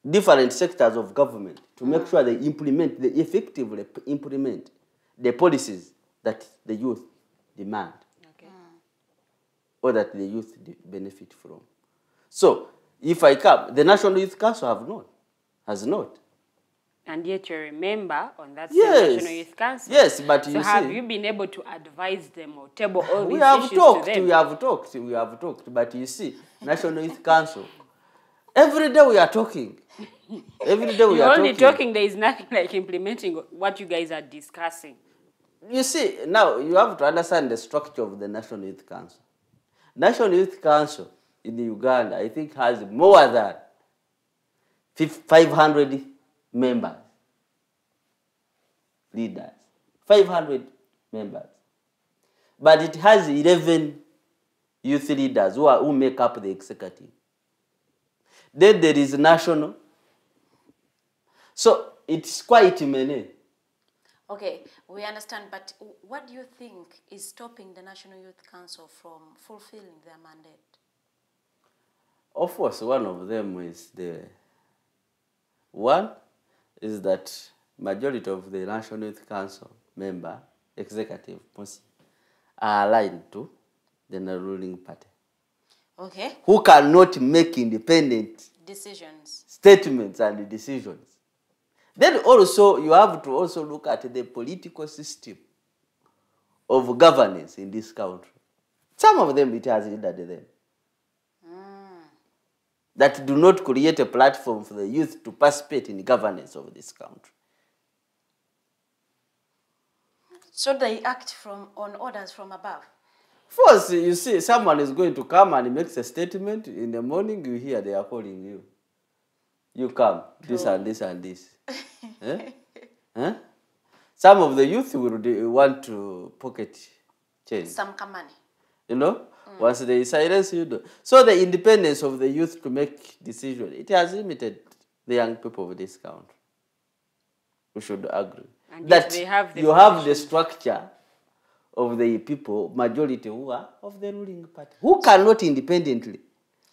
different sectors of government to make sure they effectively implement the policies that the youth demand. Okay. Or that the youth benefit from. So, if I come, the National Youth Council has not. And yet you're a member on that National Youth Council. Yes, but you see. So have you been able to advise them or table all these issues to them? We have talked, but you see, National Youth Council, every day we are talking. Every day we are talking. You're only talking, there is nothing like implementing what you guys are discussing. You see, now you have to understand the structure of the National Youth Council. National Youth Council in Uganda, I think, has more than 500 members, leaders, 500 members. But it has 11 youth leaders who make up the executive. Then there is national. So it's quite many. Okay, we understand, but what do you think is stopping the National Youth Council from fulfilling their mandate? Of course, one of them is that majority of the National Youth Council member, executive, are aligned to the ruling party. Okay. Who cannot make independent decisions, statements and decisions. Then also, you have to also look at the political system of governance in this country. Some of them, it has hindered them. That do not create a platform for the youth to participate in governance of this country. So they act on orders from above? First, you see, someone is going to come and makes a statement. In the morning, you hear they are calling you. You come, this and this and this. Huh? Some of the youth will want to pocket change. Some money. You know? Once they silence you. So the independence of the youth to make decisions, it has limited the young people of this country. We should agree. And that they have the you have the structure of the people, majority who are of the ruling party, who cannot independently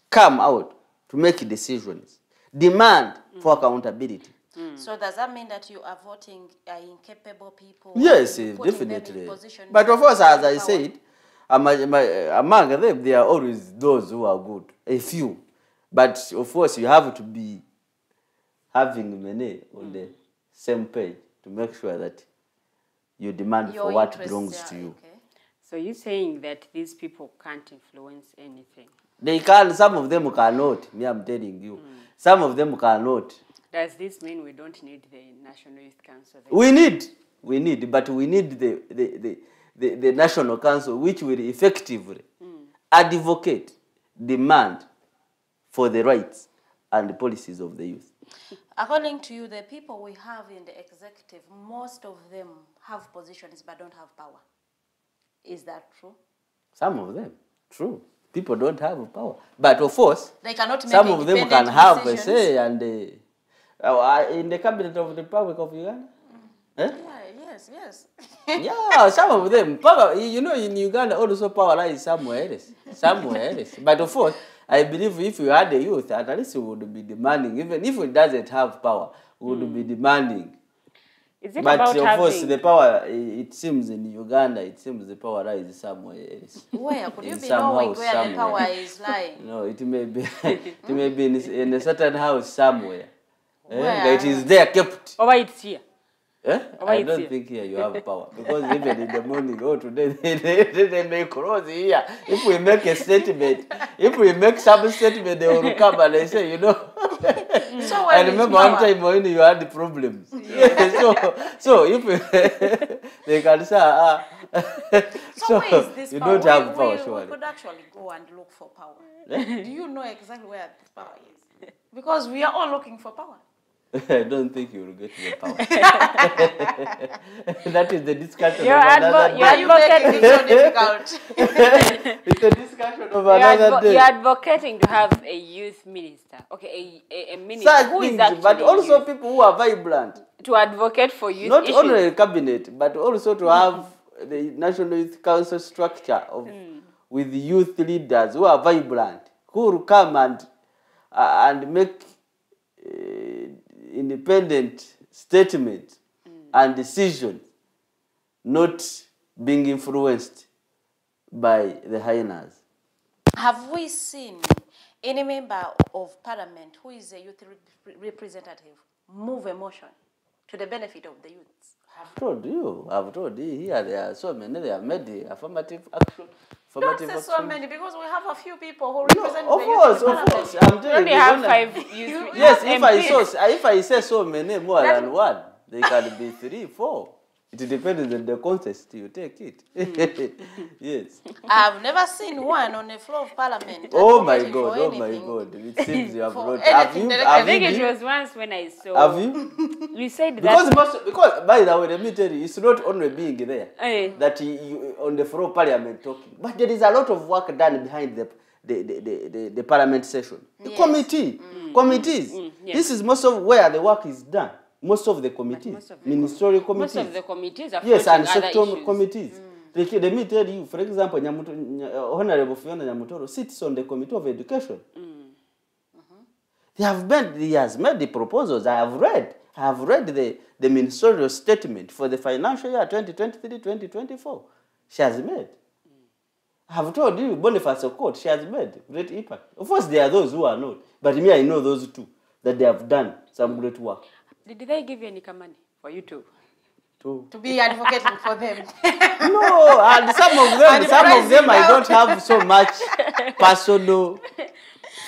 come out to make decisions, demand for accountability. So does that mean that you are voting incapable people? Yes, putting definitely. them in positions But of course, as I power? said, among them, there are always those who are good, a few. But of course, you have to be having many on the same page to make sure that you demand Your for what interests, belongs to you. Okay. So you're saying that these people can't influence anything? They can, some of them cannot. Me, I'm telling you. Some of them cannot. Does this mean we don't need the National Youth Council? We need, but we need the National Council, which will effectively advocate, demand for the rights and the policies of the youth. According to you, the people we have in the executive, most of them have positions but don't have power. Is that true? Some of them, true. People don't have power. But of course, They cannot make some of them can independent have a decisions. say and in the cabinet of the Republic of Uganda. Eh? Yeah, yes. Yeah, some of them. Power, you know, in Uganda, also power lies somewhere else. Somewhere else. But of course, I believe if you had a youth, at least you would be demanding, even if it doesn't have power, would be demanding. Is it But about of course, having... the power, it seems in Uganda, it seems the power lies somewhere else. Where? Could you In be some knowing house where the somewhere. power is lying? No, it may be, it may be in a certain house somewhere. Where? It is there kept. Or it's here? I it's don't here. think here you have power. Because even in the morning, today, they may close here. If we make a statement, if we make some statement, they will come and they say, you know. So I remember one time when you had the problems. So if they can say, So where is this you power? don't have power, We surely. could actually go and look for power. Do you know exactly where this power is? Because we are all looking for power. I don't think you will get the power. That is the discussion You're of another Why are you making it so difficult? It's a discussion of another day. You're advocating to have a youth minister. Okay, a minister Such who is things, actually but also youth, people who are vibrant. to advocate for youth Not issues. only a cabinet, but also to have the National Youth Council structure of, with youth leaders who are vibrant, who will come and make independent statements and decisions, not being influenced by the hyenas. Have we seen any member of parliament who is a youth representative move a motion to the benefit of the youths? I've told you here there are so many, they have made the affirmative action. Don't say so many, because we have a few people who represent Of the course, youth in of parliament. course. I'm telling Only you, have when 5 youth. Yes, MPs. if I say so many, more than one, they can be 3, 4. It depends on the contest you take it. Yes. I've never seen one on the floor of parliament. Oh my advocating for God, oh my anything. God. It seems you have For brought. anything that I think you it been? was once when I saw... Have you? You said Because, that... because by the way, let me tell you, it's not only being there Eh. that you on the floor of parliament talking, but there is a lot of work done behind the parliament session. The committee, committees. Yes. This is most of where the work is done. Most of the committees, most of the ministerial committees. Most of the committees are Yes, and floating other sector issues. committees. Let me tell you, for example, Honorable Fiona Nyamutoro sits on the Committee of Education. He has made the proposals. I have read the ministerial statement for the financial year 2023-2024. She has made. I have told you, Boniface Court, she has made great impact. Of course, there are those who are not. But me, I know those two, that they have done some great work. Did they give you any money for you to be advocating for them? No, and some of them I don't have so much personal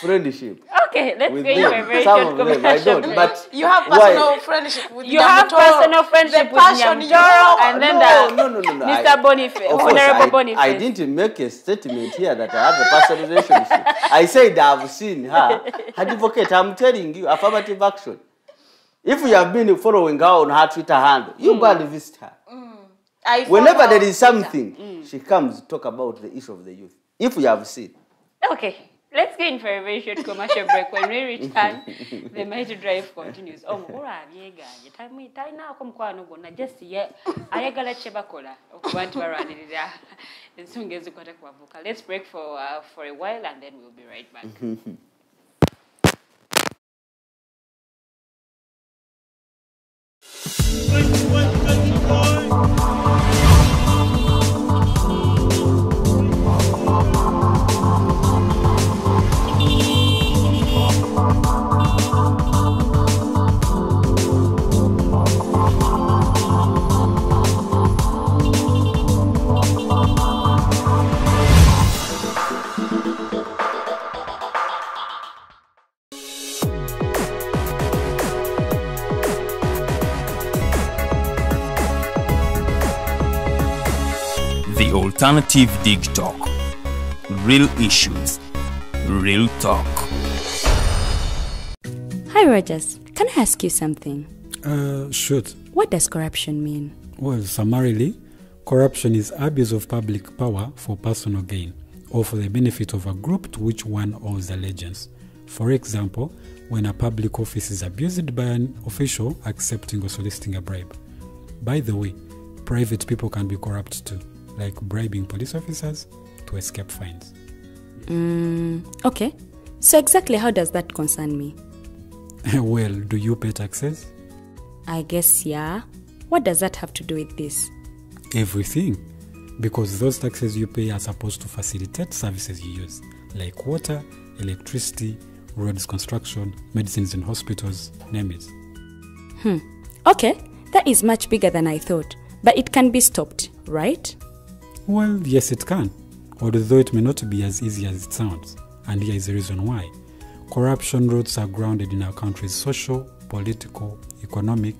friendship. Okay, let's with go into a very some short of them I don't, commercial but You have personal friendship with You have personal friendship with Nyamtoro and then no. Mr. Boniface, Of course, Honorable Boniface. I didn't make a statement here that I have a personal relationship. I said I've seen her advocate. I'm telling you, affirmative action. If you have been following her on her Twitter handle, you go and visit her. Whenever there is something, she comes to talk about the issue of the youth. If you have seen. Okay, let's go in for a very short commercial break. When we return, the Mighty Drive continues. Oh, Yega, Taina Komquano, just yet. Ayagala Chebacola, Okubantu Baranida, and soon gets the contact with vocal. Let's break for a while and then we'll be right back. The Alternative Digitalk. Real issues, real talk. Hi, Rogers. Can I ask you something? Shoot. What does corruption mean? Well, summarily, corruption is abuse of public power for personal gain or for the benefit of a group to which one owes allegiance. For example, when a public office is abused by an official accepting or soliciting a bribe. By the way, private people can be corrupt too, like bribing police officers to escape fines. Okay. So exactly how does that concern me? Well, do you pay taxes? I guess, yeah. What does that have to do with this? Everything. Because those taxes you pay are supposed to facilitate services you use, like water, electricity, roads construction, medicines in hospitals, name it. Okay, that is much bigger than I thought. But it can be stopped, right? Well, yes, it can, although it may not be as easy as it sounds. And here is the reason why. Corruption roots are grounded in our country's social, political, economic,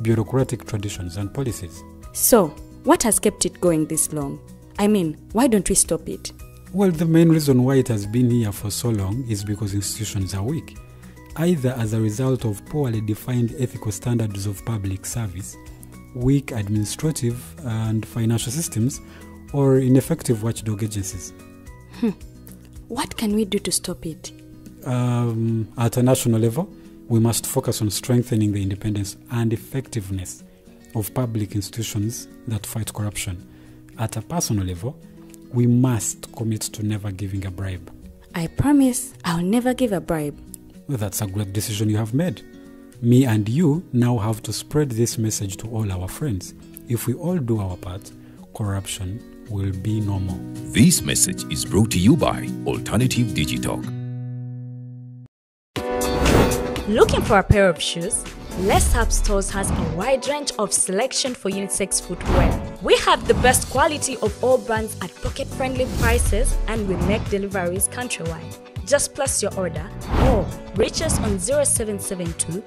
bureaucratic traditions and policies. So, what has kept it going this long? I mean, why don't we stop it? Well, the main reason why it has been here for so long is because institutions are weak, either as a result of poorly defined ethical standards of public service, weak administrative and financial systems, or ineffective watchdog agencies. What can we do to stop it? At a national level, we must focus on strengthening the independence and effectiveness of public institutions that fight corruption. At a personal level, we must commit to never giving a bribe. I promise I'll never give a bribe. Well, that's a great decision you have made. Me and you now have to spread this message to all our friends. If we all do our part, corruption will be no more. This message is brought to you by Alternative Digitalk. Looking for a pair of shoes? Less Up Stores has a wide range of selection for unisex footwear. We have the best quality of all brands at pocket-friendly prices, and we make deliveries countrywide. Just place your order or reach us on 0772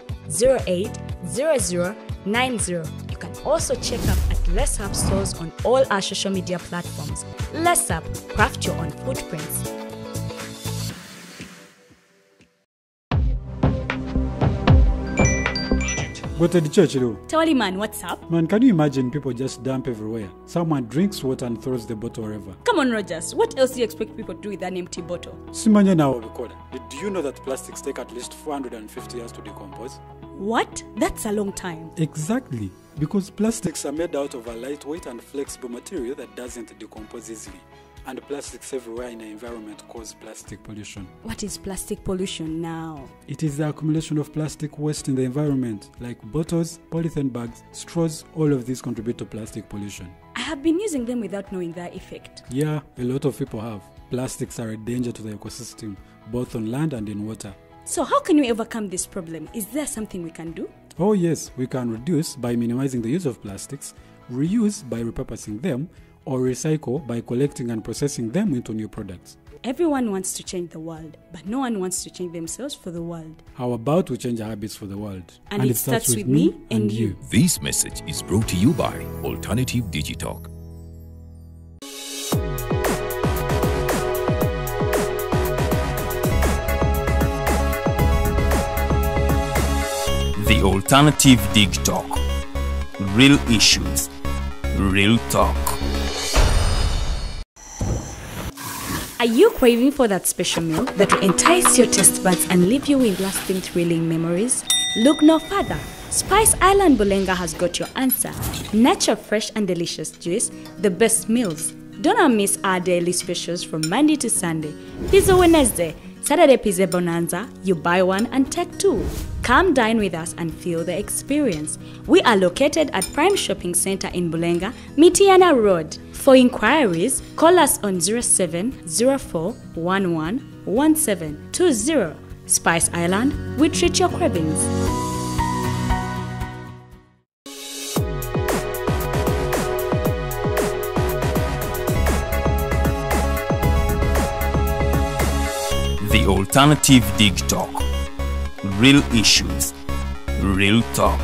08 0090. You can also check up at Less Up Stores on all our social media platforms. Less Up, craft your own footprints. Go to the church, though. Tawali man, what's up? Man, can you imagine people just dump everywhere? Someone drinks water and throws the bottle wherever. Come on, Rogers. What else do you expect people to do with an empty bottle? Simanya now, do you know that plastics take at least 450 years to decompose? What? That's a long time. Exactly. Because plastics are made out of a lightweight and flexible material that doesn't decompose easily. And plastics everywhere in the environment cause plastic pollution. What is plastic pollution now? It is the accumulation of plastic waste in the environment, like bottles, polythene bags, straws. All of these contribute to plastic pollution. I have been using them without knowing their effect. Yeah, a lot of people have. Plastics are a danger to the ecosystem, both on land and in water. So how can we overcome this problem? Is there something we can do? Oh yes, we can reduce by minimizing the use of plastics, reuse by repurposing them, or recycle by collecting and processing them into new products. Everyone wants to change the world, but no one wants to change themselves for the world. How about we change our habits for the world? And it starts with me and you. This message is brought to you by Alternative Digitalk. The Alternative Digitalk. Real issues, real talk. Are you craving for that special meal that will entice your taste buds and leave you with lasting thrilling memories? Look no further. Spice Island Bulenga has got your answer. Natural, fresh and delicious juice, the best meals. Don't miss our daily specials from Monday to Sunday. Pizza Wednesday, Saturday Pizza Bonanza, you buy one and take two. Come dine with us and feel the experience. We are located at Prime Shopping Center in Bulenga, Mitiana Road. For inquiries, call us on 0704111720. Spice Island, we treat your cravings. The Alternative Digitalk. Real issues, real talk.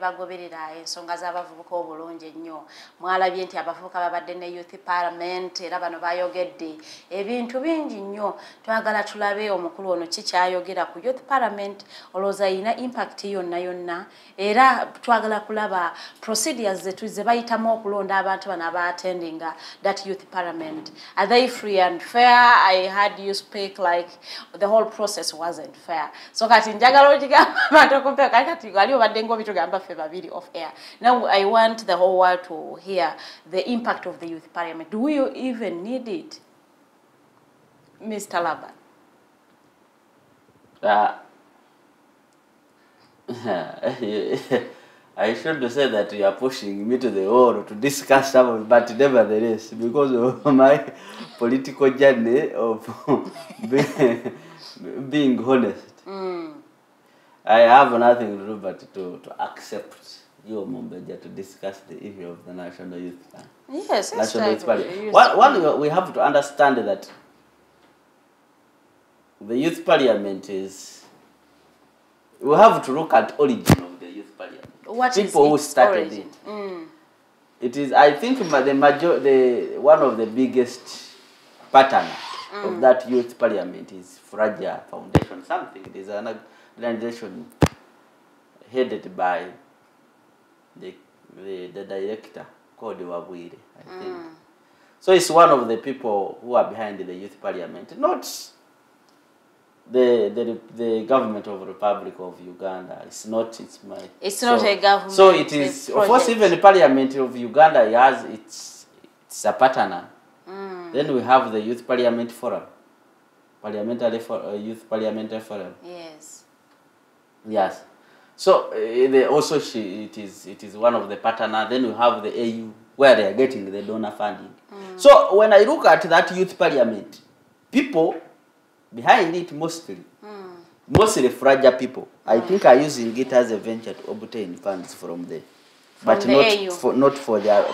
bagoberera ensonga z'abavubuka obulungi ennyo. Mwalabye nti abavubuka babadde ne youth parliament era bano bayogedde ebintu bingi nnyo. Twagala tulabe omukulu ono kikyayogera ku youth parliament olowooza yina impact yonna era twagala kulaba procedures ze bayitamu okulonda abantu bano aba-attendinga that youth parliament. Are they free and fair? I heard you speak like the whole process wasn't fair. So kati njagala okigamba abantu okumpe kati wali obadde ng'obitugamba ffe babiri off air. Now I want the whole world to hear the impact of the youth parliament. Do you even need it, Mr. Laban? I should say that you are pushing me to the wall to discuss some of it, but nevertheless, because of my political journey of being honest, I have nothing to do but to accept you, Mombeja, to discuss the issue of the National Youth Plan. Yes, National Youth Parliament. One, we have to understand that the Youth Parliament is, we have to look at origin of the Youth Parliament. What people who started origin? it. It is, I think, one of the biggest pattern of that Youth Parliament is Fragile Foundation. Something. It is an organization headed by the director called Wabwire, I think. So it's one of the people who are behind the Youth Parliament, not the government of the Republic of Uganda. It's not. It's not a government. So it is. Of course, even the Parliament of Uganda has it's a partner. Then we have the Youth Parliament Forum, Youth Parliamentary Forum. Yes. Yes. So it is one of the partners. Then we have the AU where they are getting the donor funding. So when I look at that Youth Parliament, people behind it mostly fragile people. I think are using it as a venture to obtain funds from there, but not for their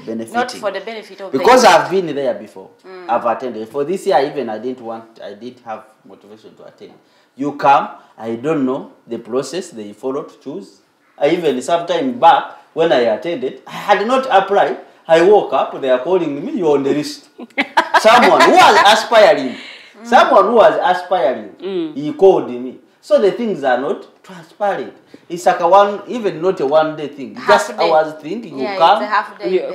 benefit. Not for the benefit of because I've been there before. I've attended. For this year, even I did have motivation to attend. You come, I don't know the process they follow to choose. I even sometime back when I attended, I had not applied. I woke up, they are calling me, you're on the list. Someone who was aspiring. Someone who was aspiring, he called me. So the things are not transparent. It's like even not a one-day thing. Just hours thing. You come, it's a half day.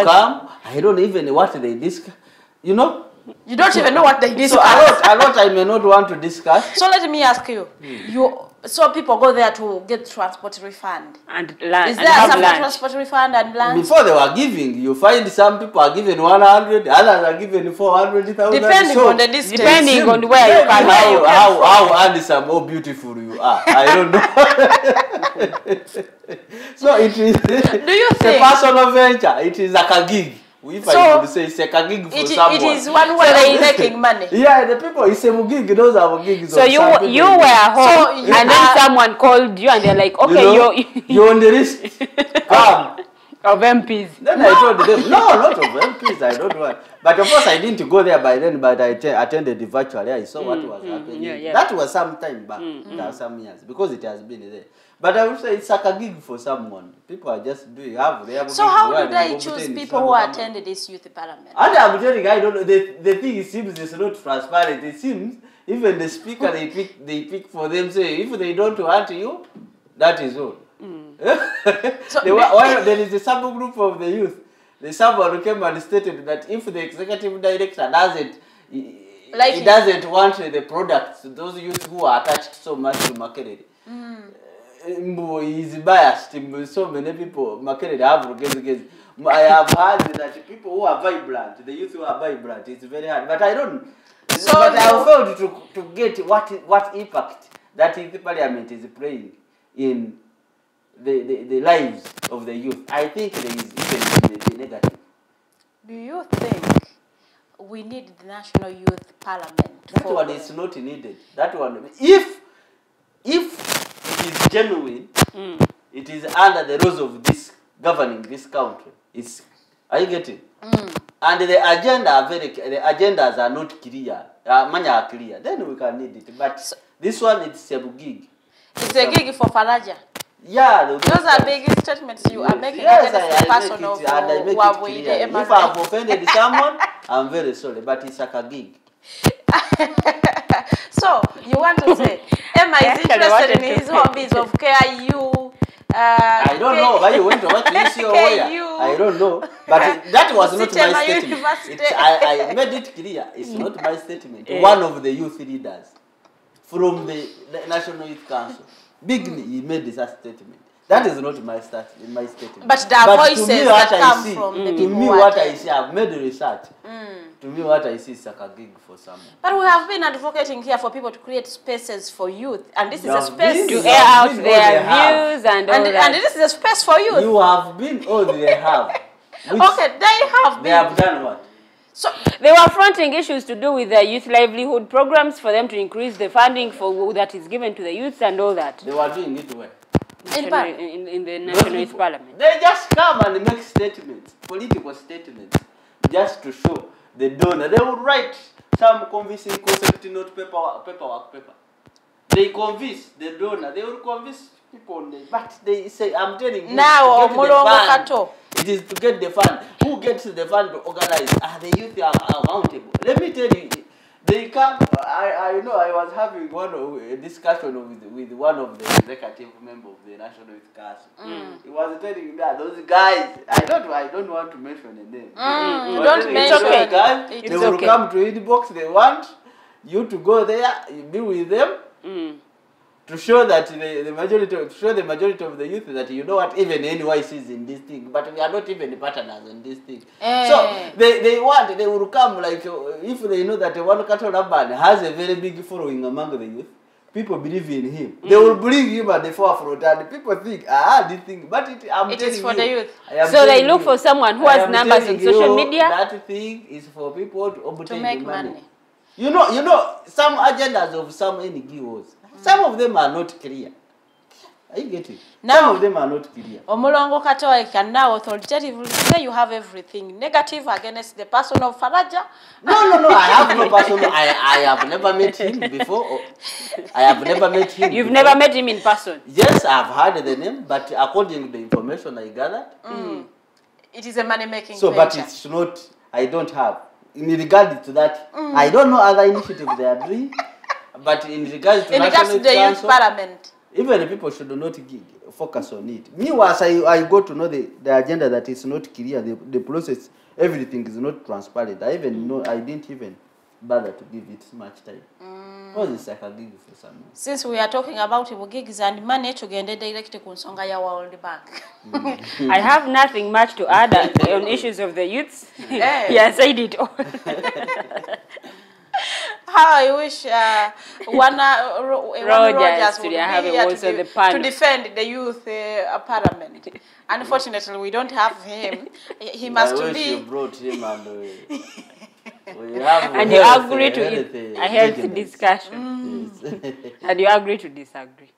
come. I don't even know what they discuss. You know? You don't even know what they discuss. So a lot I may not want to discuss. So let me ask you. So people go there to get transport refund. And land. Is there some transport refund and land? Before they were giving, you find some people are given 100, others are given 400,000. Depending on the distance. Depending on where you come from. How handsome or beautiful you are. I don't know. So it is a personal venture. It is like a gig. If I could say it's like a gig for someone. It is one way of making money. Yeah, the people, it's a gig. Those are gigs. So you were home and then someone called you and they're like, okay, you're on the list. Come. Of MPs. Then I told them, no, not of MPs, I don't want. But of course I didn't go there by then, but I attended virtually. I saw what was happening. Yeah. That was some time back, some years, because it has been there. But I would say it's like a gig for someone. People are just doing So how do they choose people who attended this youth parliament? And I'm telling you, I don't know. The thing it seems it's not transparent. It seems even the speaker they pick for them say if they don't want you, that is all. So there is a subgroup of the youth. The someone who came and stated that if the executive director doesn't he doesn't want the products, those youth who are attached so much to Makerere. Is biased. So many people, Makerere have I have heard that people who are vibrant, the youth who are vibrant, it's very hard. But I don't. So but I failed to get what impact that the parliament is playing in the lives of the youth. I think there is even the negative. Do you think we need the National Youth Parliament? That one is not needed. That one, if it is genuine, it is under the rules of this governing this country. Are you getting? And the agendas are not clear. Are clear. Then we can need it. But this one, it's a gig. It's a gig for Faraja. Yeah, those are big statements you are making. Yes, I make it clear. If I have offended someone, I'm very sorry, but it's like a gig. So you want to say Emma is interested in his hobbies of KIU? I don't know why you went to watch this or where. I don't know, but that was not my statement. I made it clear. It's not my statement. One of the youth leaders from the National Youth Council. Bigly, he made this statement. That is not my statement. But there are voices that come from the people. To me, what I see, I've made research. To me, what I see is like a gig for someone. But we have been advocating here for people to create spaces for youth, and this is a space to air out their views and all that. And this is a space for youth. You have been all they have. Okay, they have been. They have done what? So they were fronting issues to do with their youth livelihood programs for them to increase the funding for that is given to the youths and all that. They were doing it where? In the National Youth Parliament. They just come and make statements, political statements, just to show the donor. They would write some convincing concept note paper. They convince the donor. They will convince people, but they say, I'm telling you, now Kato. It is to get the fund. Who gets the fund to organize? The youth are accountable. Let me tell you, they come. I know I was having a discussion with one of the executive members of the National Youth Council. He was telling me that those guys, I don't want to mention the name. You don't mention those guys. They will come to inbox. They want you to go there, be with them. To show that the majority of the youth that you know what, even NYC is in this thing, but we are not even partners in this thing. So they will come like if they know that one Kato Laban has a very big following among the youth, people believe in him. They will bring him at the forefront, and people think, this thing, but it is for the youth. So they look for someone who has numbers on social media. That thing is for people to obtain make money. You know, some agendas of some NGOs. Some of them are not clear. Are you getting? Some of them are not clear. Omulongo Kato, I can now authoritatively say you have everything negative against the person of Faraja. No. I have no person. I have never met him before. I have never met him. You've never met him in person? Yes, I have heard the name, but according to the information I gathered, it is a money-making venture. But it's not. I don't have. In regard to that, I don't know other initiatives they are doing. But in regards to the youth parliament, even the people should not focus on it. Me, once I go to know the agenda that is not clear, the process everything is not transparent. I didn't even bother to give it much time. Because it's like a gig for someone. Since we are talking about gigs and money, tugende direct ku nsonga ya World Bank. I have nothing much to add on issues of the youths. He has said it all. How I wish one Rogers would be have here to defend the youth parliament. Unfortunately, we don't have him. He must I wish be. you brought him and we have And you agree to a healthy discussion. Yes. And you agree to disagree.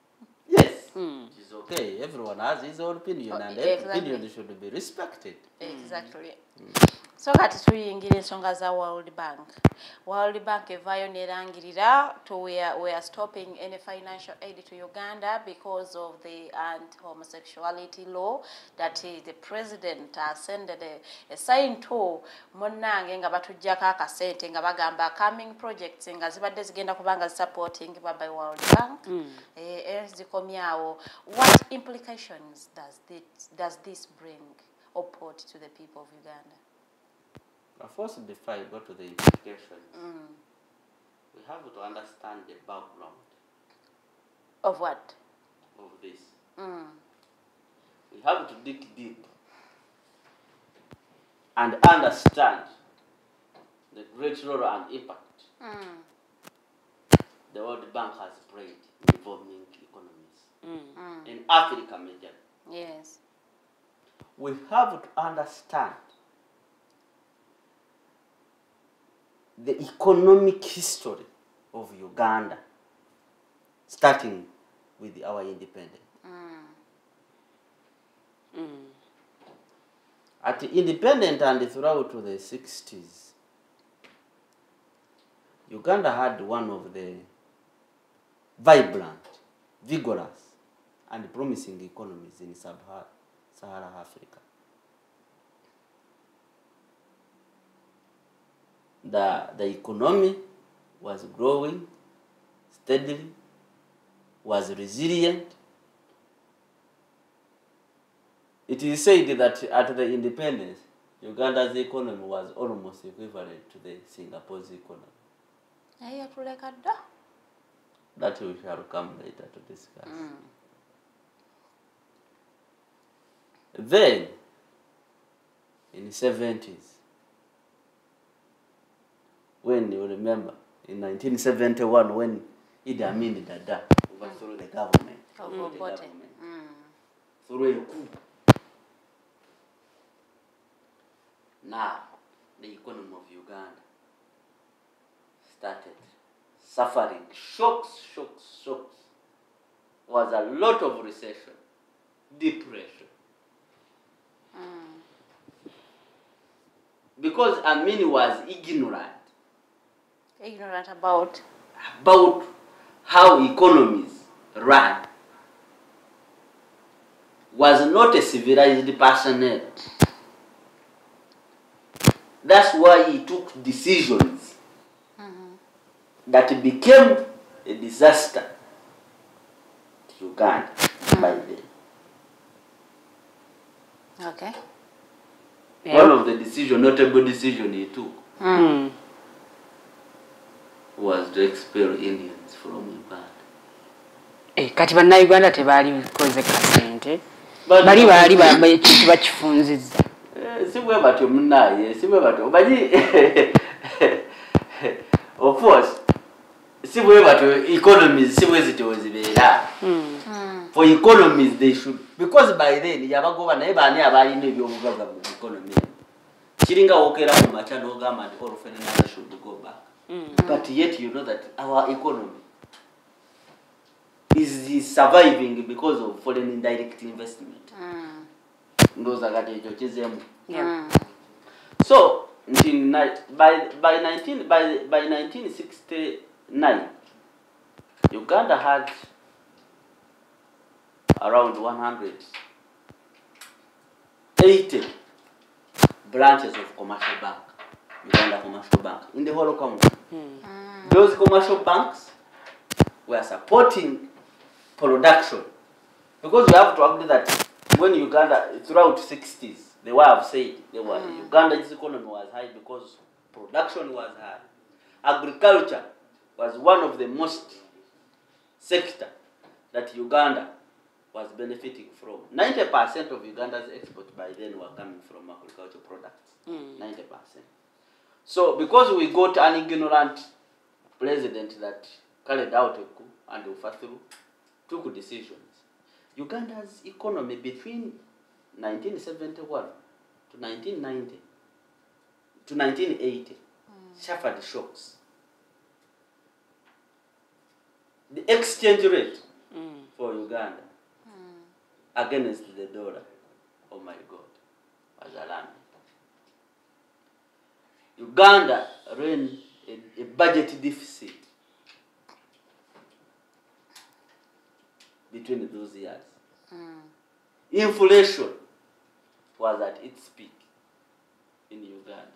Yes. It's okay. Everyone has his own opinion, and every exactly. opinion should be respected. Exactly. So kati tuyingira ensonga za World Bank. World Bank evaayo nerangirira to we are stopping any financial aid to Uganda because of the anti-homosexuality law that the president sent a sign to munnange nga batujjako akasente nga bagamba coming projects nga zibadde zigenda kubanga supporting by World Bank. Zikomyawo. What implications does this bring or put to the people of Uganda? First, before I go to the implications, we have to understand the background. Of what? Of this. We have to dig deep and understand the great role and impact the World Bank has played in evolving economies in Africa majorly. Yes. We have to understand the economic history of Uganda, starting with our independence. At independence and throughout the 60s, Uganda had one of the vibrant, vigorous, and promising economies in Sub-Saharan Africa. The economy was growing steadily, was resilient. It is said that at the independence, Uganda's economy was almost equivalent to the Singapore's economy. That we shall come later to discuss. Then, in the 70s, when you remember, in 1971, when Idi Amin Dada overthrew the government, through a coup. Now, the economy of Uganda started suffering shocks. Was a lot of recession, depression. Because Amin was ignorant about how economies run, was not a civilized personnel. That's why he took decisions that became a disaster to Uganda by then. Okay. One of the notable decisions he took was to expel Indians from Uganda. Kati bannayuganda tebaali koze kasente bali ekintu bakifunzizza. Si bwe batyo munnaye, si bwe batyo omanyi. Of course, si bwe batyo economies si bwe zityo zibeera. For economies they should, because by then yabagoba naye baani abalina ebyobugagga mu economy. Kiringa wokera mu macha n'ogamba nti all foreigners should go back. But yet you know that our economy is surviving because of foreign indirect investment. Ndoza kati ekyo kizeemu. So by 1969, Uganda had around 180 branches of commercial bank, Uganda Commercial Bank, in the whole country. Those commercial banks were supporting production, because you have to agree that when Uganda, throughout the 60s, the way I've said, Uganda's economy was high because production was high. Agriculture was one of the most sector that Uganda was benefiting from. 90% of Uganda's exports by then were coming from agricultural products. 90%. So because we got an ignorant president that carried out a coup and overthrew, took decisions, Uganda's economy between 1971 to 1990 to 1980 suffered shocks. The exchange rate for Uganda against the dollar, oh my God, was alarming. Uganda ran a budget deficit between those years. Inflation was at its peak in Uganda.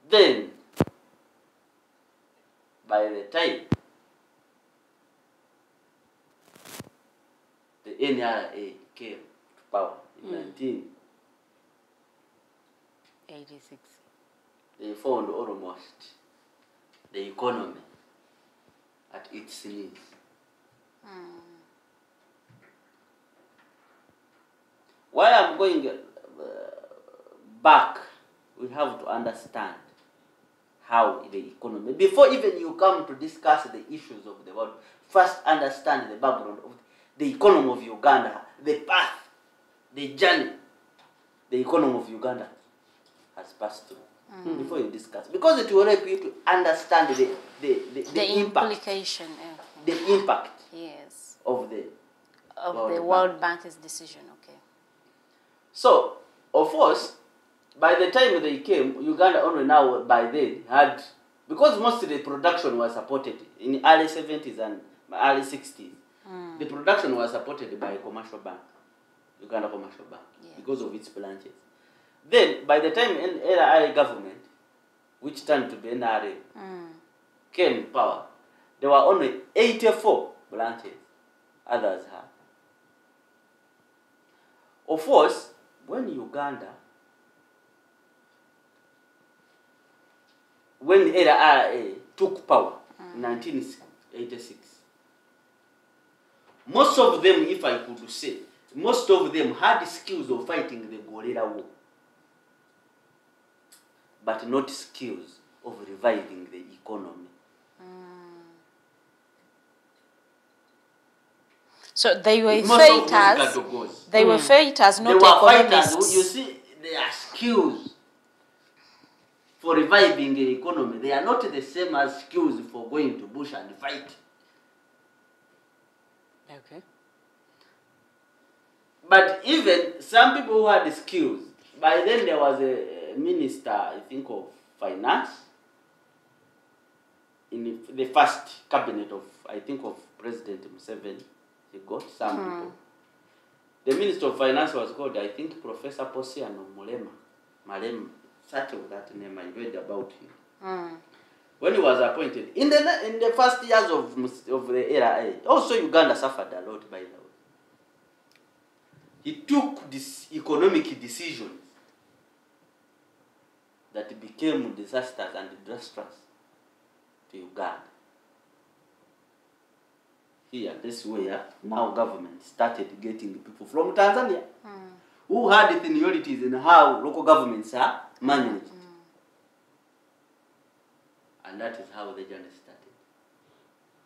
Then, by the time the NRA came to power in 1986, they found almost the economy at its knees. Why I'm going back, we have to understand how the economy, before even you come to discuss the issues of the world, first understand the background of the economy of Uganda, the path, the journey the economy of Uganda has passed through. Before you discuss, because it will help you to understand the impact, implication, the impact, yes, of the World Bank's decision. Okay. So, of course, by the time they came, Uganda only now by then had, because most of the production was supported in the early 70s and early 60s, the production was supported by a commercial bank, Uganda Commercial Bank, because of its branches. Then, by the time NRA government, which turned to be NRA, came in power, there were only 84 branches, others had. Of course, when NRA took power in 1986, most of them, if I could say, most of them had skills of fighting the guerrilla war, but not skills of reviving the economy. So they were Most fighters. They were fighters, not economists. Fighters. You see, their skills for reviving the economy, they are not the same as skills for going to bush and fight. Okay. But even some people who had skills, by then there was a minister, I think, of finance in the first cabinet of, I think, of President Museveni. He got some people. The minister of finance was called, I think, Professor Posiano Malema. Such of that name, I read about him. When he was appointed, in the first years of the era, also Uganda suffered a lot, by the way. He took these economic decisions that became disasters and disastrous to Uganda. Here, this way, now government started getting people from Tanzania who had seniorities in how local governments are managed. And that is how the journey started.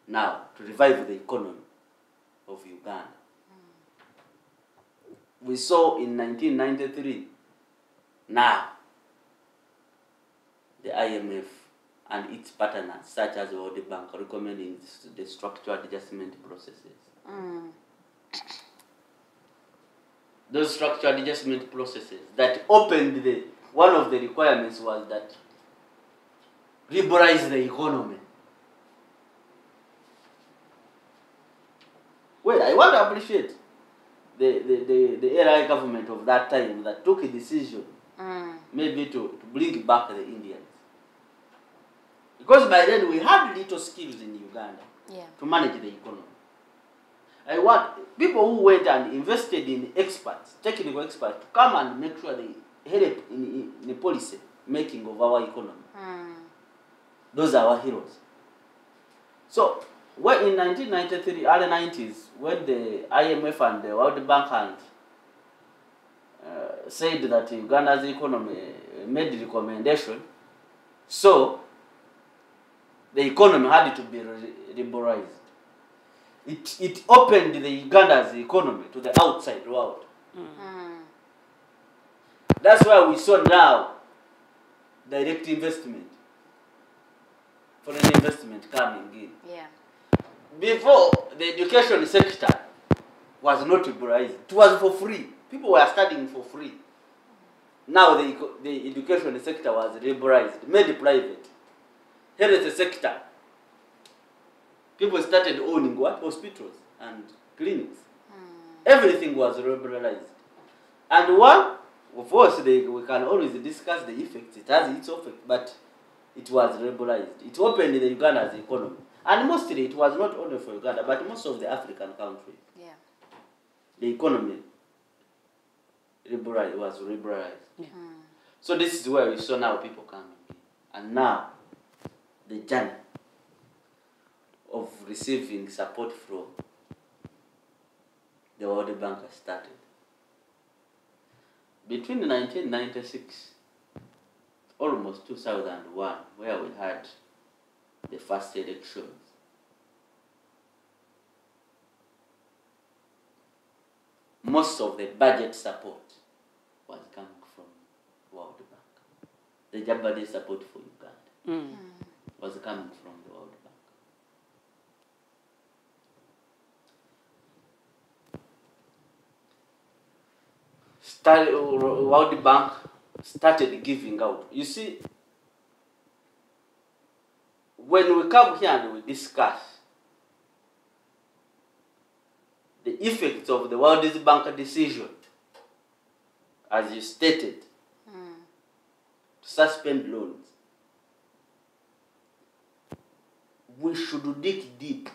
Now, to revive the economy of Uganda. We saw in 1993, now, the IMF and its partners, such as the World Bank, recommending the structural adjustment processes. Those structural adjustment processes that opened one of the requirements was that liberalize the economy. Well, I want to appreciate the LI government of that time that took a decision maybe to bring back the Indians. Because by then we had little skills in Uganda to manage the economy. I want people who went and invested in experts, technical experts, to come and make sure they help in the policy making of our economy. Those are our heroes. So, when in 1993, early 90s, when the IMF and the World Bank and said that Uganda's economy made the recommendation, so the economy had to be liberalized. It opened the Uganda's economy to the outside world. That's why we saw now direct investment, foreign investment coming in. Yeah. Before, the education sector was not liberalized. It was for free. People were studying for free. Now the education sector was liberalized, made private. Health sector, people started owning what? Hospitals and clinics. Everything was liberalized. And one, of course, we can always discuss the effects. It has its effect, but it was liberalized. It opened the Uganda's economy. And mostly it was not only for Uganda, but most of the African countries. Yeah. The economy was liberalized. Yeah. So this is where we saw now people coming in. And now, the journey of receiving support from the World Bank has started. Between 1996, almost 2001, where we had the first elections, most of the budget support was coming from World Bank. The Japanese support for Uganda was coming from the World Bank. World Bank started giving out. You see, when we come here and we discuss the effects of the World Bank decision, as you stated, to suspend loans, we should dig deep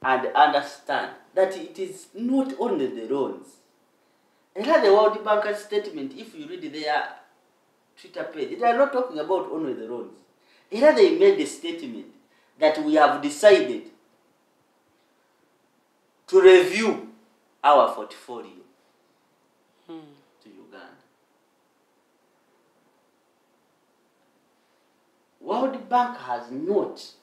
and understand that it is not only the loans. And the World Bank's statement, if you read their Twitter page, they are not talking about only the loans. Here they made a statement that we have decided to review our portfolio to Uganda. World Bank has not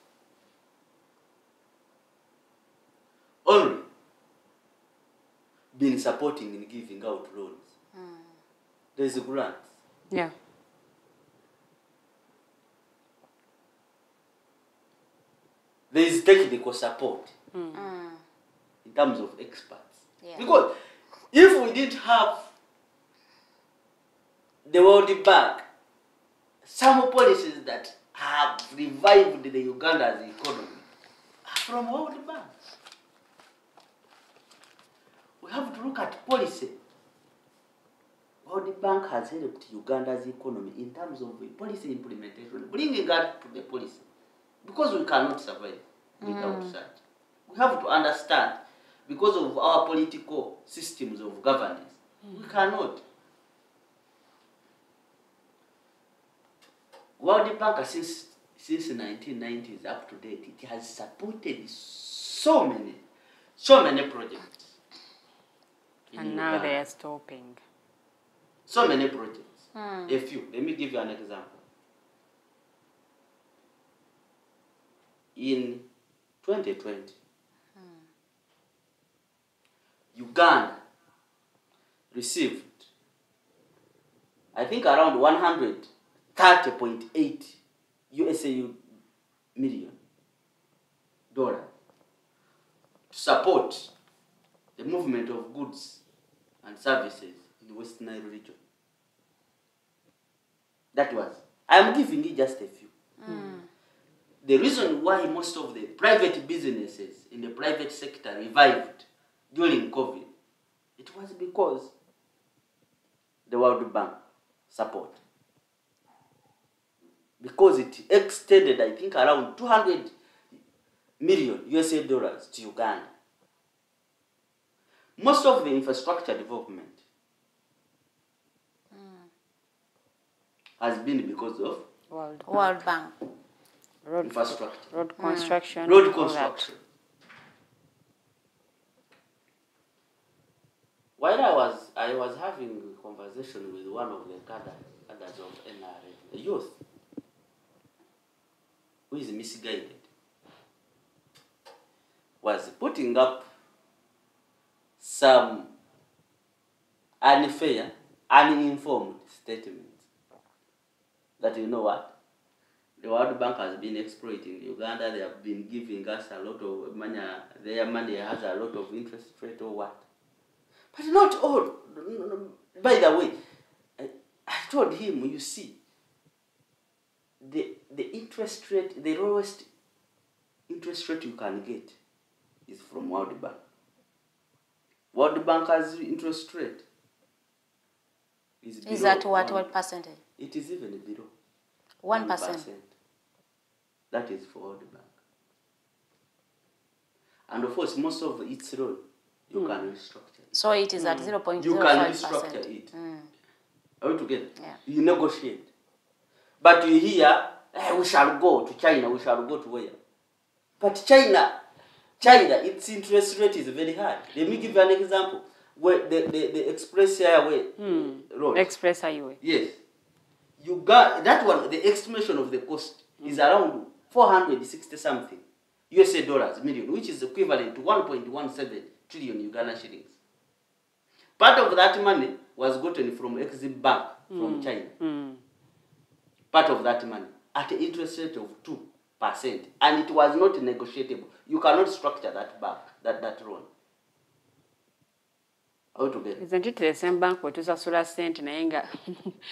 only been supporting in giving out loans. There's grants. Yeah. There is technical support in terms of experts. Yeah. Because if we didn't have the World Bank, some policies that have revived the Uganda's economy are from World Bank. We have to look at policy. World Bank has helped Uganda's economy in terms of policy implementation, bringing that to the policy. Because we cannot survive without such. We have to understand, because of our political systems of governance, we cannot. World Bank since the 1990s up to date, it has supported so many projects. And now they are stopping. So many projects. A few. Let me give you an example. In 2020, Uganda received, I think, around 130.8 USA million dollars to support the movement of goods and services in the West Nile region. That was, I am giving you just a few. The reason why most of the private businesses in the private sector revived during COVID, it was because the World Bank support. Because it extended, I think, around 200 million USA dollars to Uganda. most of the infrastructure development has been because of World Bank. infrastructure. Road construction. Road all that. construction. While I was having a conversation with one of the cadres of NRA, a youth who is misguided, was putting up some unfair, uninformed statements that, you know what, the World Bank has been exploiting Uganda. They have been giving us a lot of money. Their money has a lot of interest rate or what. But not all. By the way, I told him, you see, the interest rate, the lowest interest rate you can get is from World Bank. World Bank has interest rate. Is that what percentage? It is even below 1%. That is for World Bank. And of course, most of its loan, you can restructure it. So it is at 0.05%. You can restructure it. Are we together? Yeah. You negotiate. But you hear, we shall go to China, we shall go to where? But China, its interest rate is very high. Let me give you an example. Where the Express Highway road. Express Highway. Yes. You got that one, the estimation of the cost is around 460 something USA dollars million, which is equivalent to 1.17 trillion Uganda shillings. Part of that money was gotten from Exim Bank from China. Part of that money at an interest rate of 2%, and it was not negotiable. You cannot structure that bank, that loan. How to get? Isn't it the same bank where tusasula sente naye nga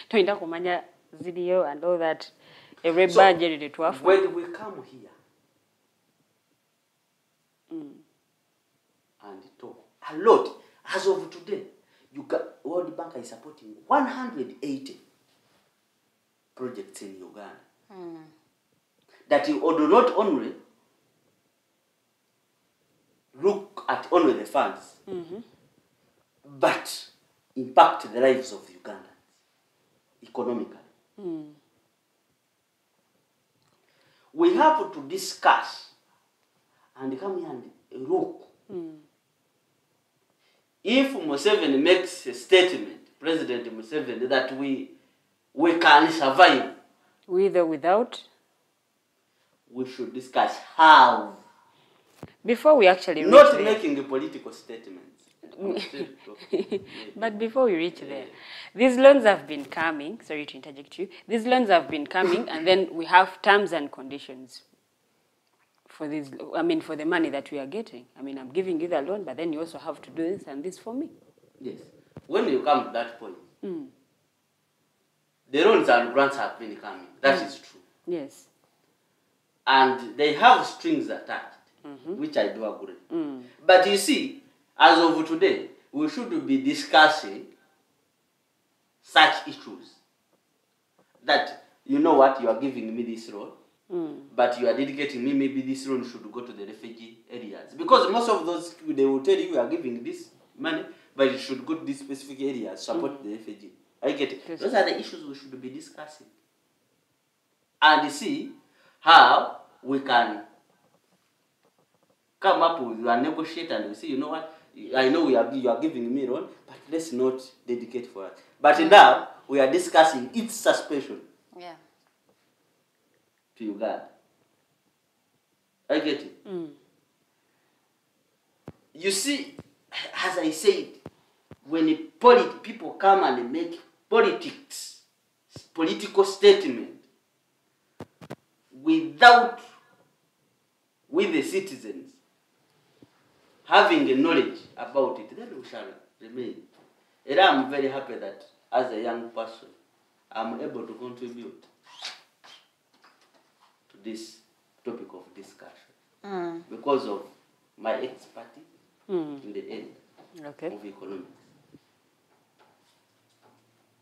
toyinza kumanya ziriyo and all that every budget that we have? When we come here and talk a lot, as of today, World Bank is supporting 180 projects in Uganda. That you do not only look at only the funds, but impact the lives of Ugandans economically. We have to discuss and come here and look. If Museveni makes a statement, President Museveni, that we can survive, with or without, we should discuss how. Before we actually reach Not there. making a political statement. But before we reach there, these loans have been coming. Sorry to interject you. These loans have been coming, and then we have terms and conditions for these. I mean, for the money that we are getting. I mean, I'm giving you the loan, but then you also have to do this and this for me. Yes. When you come to that point, the loans and grants have been coming. That is true. Yes. And they have strings attached, which I do agree. But you see, as of today, we should be discussing such issues. That, you know what, you are giving me this loan, but you are dedicating me, maybe this loan should go to the refugee areas. Because most of those, they will tell you, we are giving this money, but it should go to these specific areas, support the refugee. I get it. Those are the issues we should be discussing. And see how we can come up with and negotiate, and we say, you know what, I know you are giving me loan, but let's not dedicate for it. But now we are discussing its suspension to Uganda. I get it. You see, as I said, when people come and make political statement with the citizens having a knowledge about it, then we shall remain. And I'm very happy that as a young person, I'm able to contribute to this topic of discussion because of my expertise in the end of economics.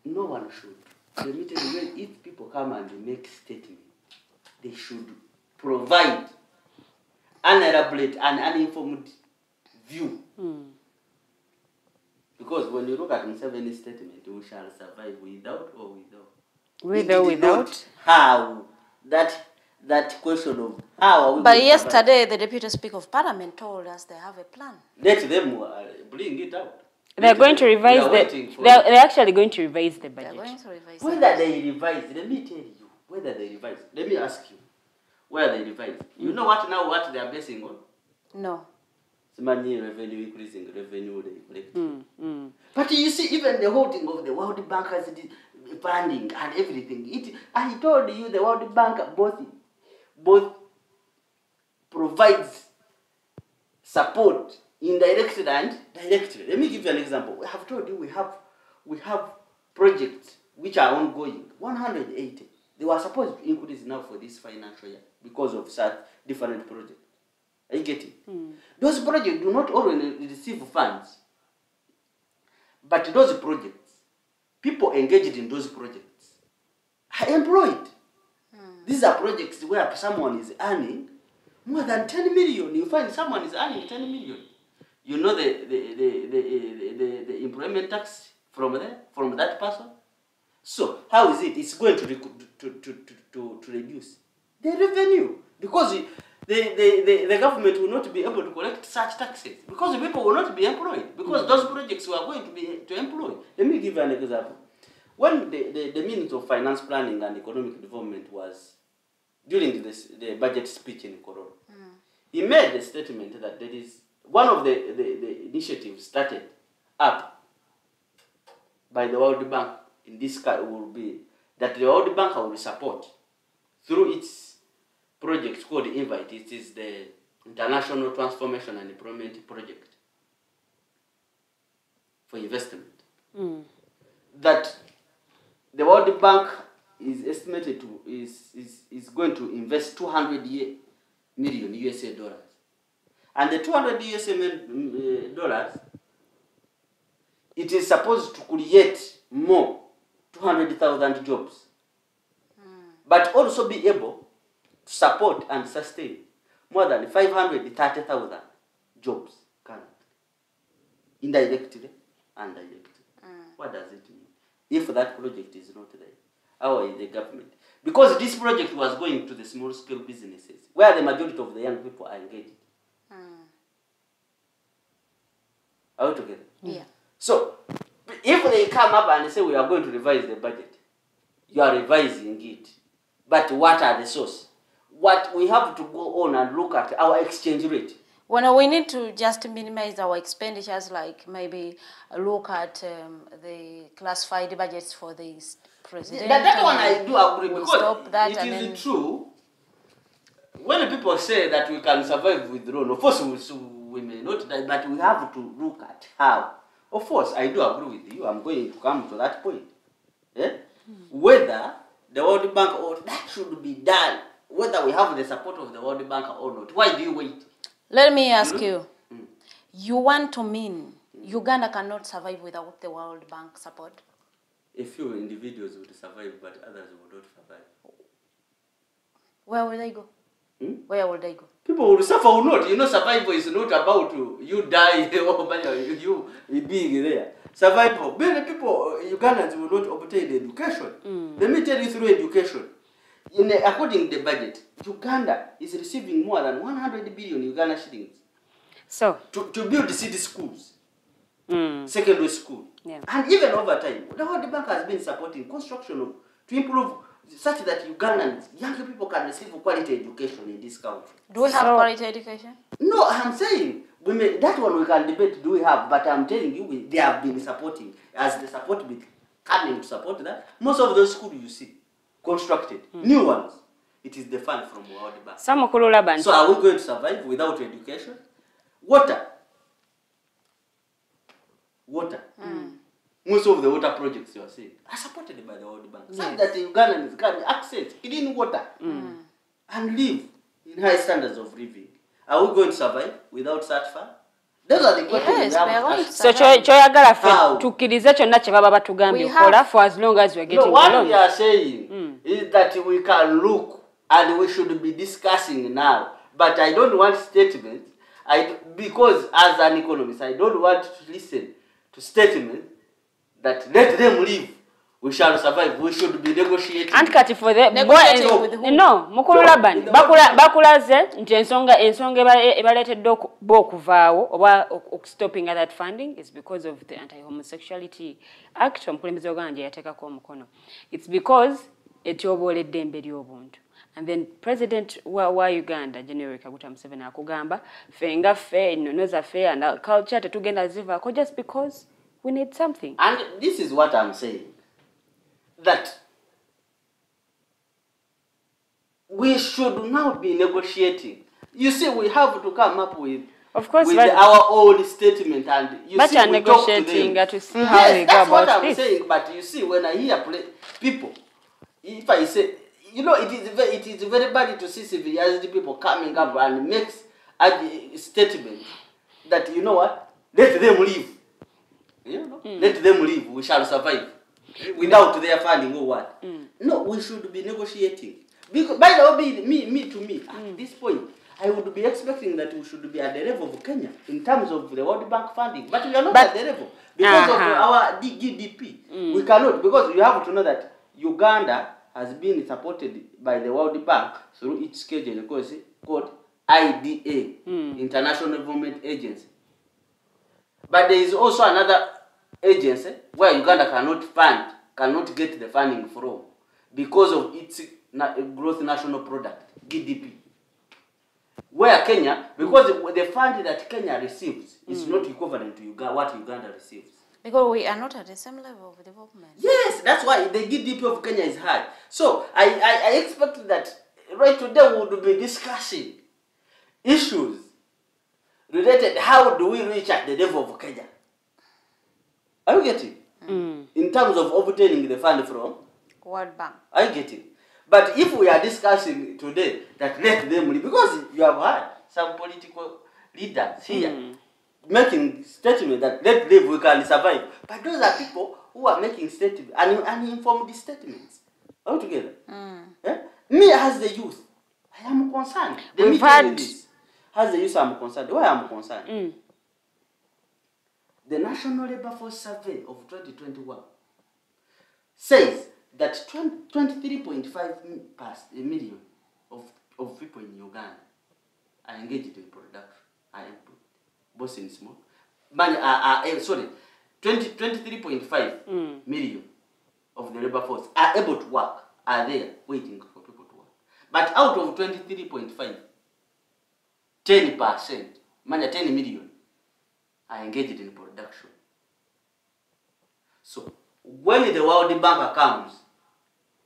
No one should. Let me tell you, if people come and make statements, they should provide an elaborate and uninformed view Because when you look at Museveni's statement, we shall survive without or without. With or without? How? That question of how are we But going to yesterday, the Deputy Speaker of Parliament told us they have a plan. survive? Let them bring it out. They're going to revise they're actually going to revise the They're budget. going to revise Whether they revise, let me tell you, whether they revise, let me ask you, whether they revise. You know what they are basing on? No. It's money revenue increasing, revenue they collect. But you see, even the whole thing of the World Bank has the funding and everything. I told you the World Bank both provides support indirectly and directly. Let me give you an example. We have told you we have projects which are ongoing. 180. They were supposed to increase now for this financial year because of such different projects. Are you getting? Those projects do not always receive funds. But those projects, people engaged in those projects are employed. These are projects where someone is earning more than 10 million. You find someone is earning 10 million. You know the employment tax from that person. So how is it? It's going to reduce the revenue because the government will not be able to collect such taxes because the people will not be employed because those projects were going to employ. Let me give you an example. When the Minister of Finance Planning and Economic Development was during the budget speech in Corona, he made the statement that there is one of the initiatives started up by the World Bank in this case will be that the World Bank will support through its project called INVITE. It is the International Transformation and Employment Project for investment. That the World Bank is estimated to is going to invest 200 million USA dollars. And the 200 USA dollars, it is supposed to create more 200,000 jobs, but also be able to support and sustain more than 530,000 jobs currently, indirectly and directly. What does it mean? If that project is not there, how is the government? Because this project was going to the small-scale businesses, where the majority of the young people are engaged. Are we together? Yeah. So, if they come up and say we are going to revise the budget, you are revising it. But what are the source? What we have to go on and look at our exchange rate. Well, we need to just minimize our expenditures, like maybe look at the classified budgets for the president. That one I do agree we'll because stop that it is true. When people say that we can survive with drone, of course we may not die, but we have to look at how. Of course, I do agree with you. I'm going to come to that point. Whether the World Bank or that should be done, whether we have the support of the World Bank or not. Why do you wait? Let me ask you. You want to mean Uganda cannot survive without the World Bank support? A few individuals would survive, but others would not survive. Where will they go? Where will they go? People will suffer or not. You know, survival is not about you die or you being there. Survival. Many people, Ugandans will not obtain education. Let me tell you through education. According to the budget, Uganda is receiving more than 100 billion Uganda shillings. So to build city schools, secondary school, and even over time, the World Bank has been supporting construction to improve such that Ugandans, young people can receive quality education in this country. Do we have quality education? No, I'm saying that one we can debate. Do we have? But I'm telling you, they have been supporting as the support been coming to support that. Most of those schools you see constructed, new ones, it is the fund from World Bank. Kato Laban. So are we going to survive without education? Water. Most of the water projects you are seeing are supported by the World Bank. So that the Ugandans can access clean water and live in high standards of living. Are we going to survive without such fund? Those are the questions we have to ask. So choyagala fe tukirize kyonna kye baba batugambye okola for as long as we are getting along. What along. we are saying is that we can look and we should be discussing now. But I don't want statements. Because as an economist, I don't want to listen to statement that let them leave, we shall survive, we should be negotiating. And kati for the Negotiating with who? No, Mukulu Laban bakulaze nti ensonga ebaletedde okuvaawo oba stopping that funding is because of the anti-homosexuality act omukulembeze oganje yateekako omukono. It's because etyoboola eddembe ly'obuntu. And then President wa Uganda, General Kaguta Museveni akugamba, ffe nga ffe, ennono zaffe and culture tetugenda zivaako just because we need something. And this is what I'm saying. That we should now be negotiating. You see, we have to come up with, of course, with our own statement, and you but see, we negotiating talk to to see how they go that's about what I'm this. saying. But you see, when I hear people, if I say, you know, it is very bad to see civilized people coming up and make a statement that, you know what, let them leave. You know, let them leave. We shall survive. Without their funding or what? No, we should be negotiating. Because, by the way, me, at this point, I would be expecting that we should be at the level of Kenya in terms of the World Bank funding. But we are not at the level. Because of our GDP. We cannot, because you have to know that Uganda has been supported by the World Bank through its schedule called IDA, International Development Agency. But there is also another agency where Uganda cannot get the funding from because of its gross national product, GDP. Where Kenya, because the fund that Kenya receives is not equivalent to what Uganda receives. Because we are not at the same level of development. Yes, that's why the GDP of Kenya is high. So I expect that right today we will be discussing issues related how do we reach at the level of Kenya. Are you getting? In terms of obtaining the fund from World Bank. I get it. But if we are discussing today that let them leave, because you have had some political leaders here making statements that let them leave, we can survive. But those are people who are making statements, uninformed statements. Altogether. Yeah? Me as the youth, I am concerned. We've had this. As the youth, I am concerned. Why am I concerned? The National Labour Force Survey of 2021 says that 23.5 million of people in Uganda are engaged in production, are employed, both in small. 23.5 million of the labour force are able to work, are there waiting for people to work. But out of 23.5, 10%, 10 million are engaged in production. So when the World Bank comes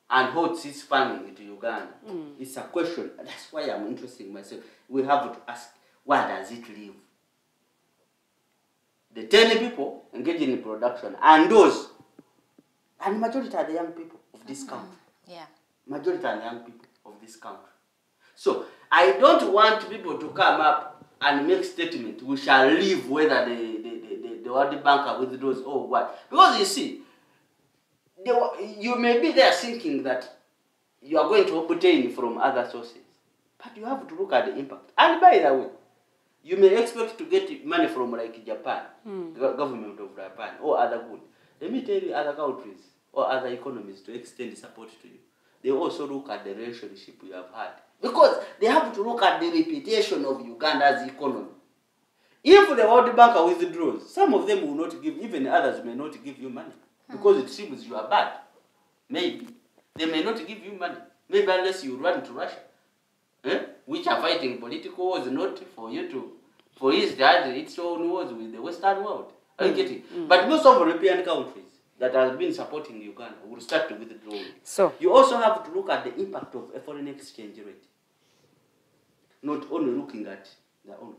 and holds its funding to Uganda, it's a question. That's why I'm interested in myself. We have to ask, where does it live? The 10 people engaged in production, and those, and majority are the young people of this country. Yeah. Majority are the young people of this country. So I don't want people to come up and make statement, we shall leave whether the World Bank withdraws or what. Because you see, you may be there thinking that you are going to obtain from other sources. But you have to look at the impact. And by the way, you may expect to get money from like Japan, the government of Japan, or other good. Let me tell you, other countries or other economies to extend support to you. They also look at the relationship you have had. Because they have to look at the reputation of Uganda's economy. If the World Bank withdraws, some of them will not give, even others may not give you money. Because it seems you are bad. Maybe. They may not give you money. Maybe unless you run to Russia. Which are fighting political wars, not for you to, for his dad, its own wars with the Western world. Are you getting? But most of the European countries that have been supporting Uganda will start to withdraw. So you also have to look at the impact of a foreign exchange rate. Not only looking at their own.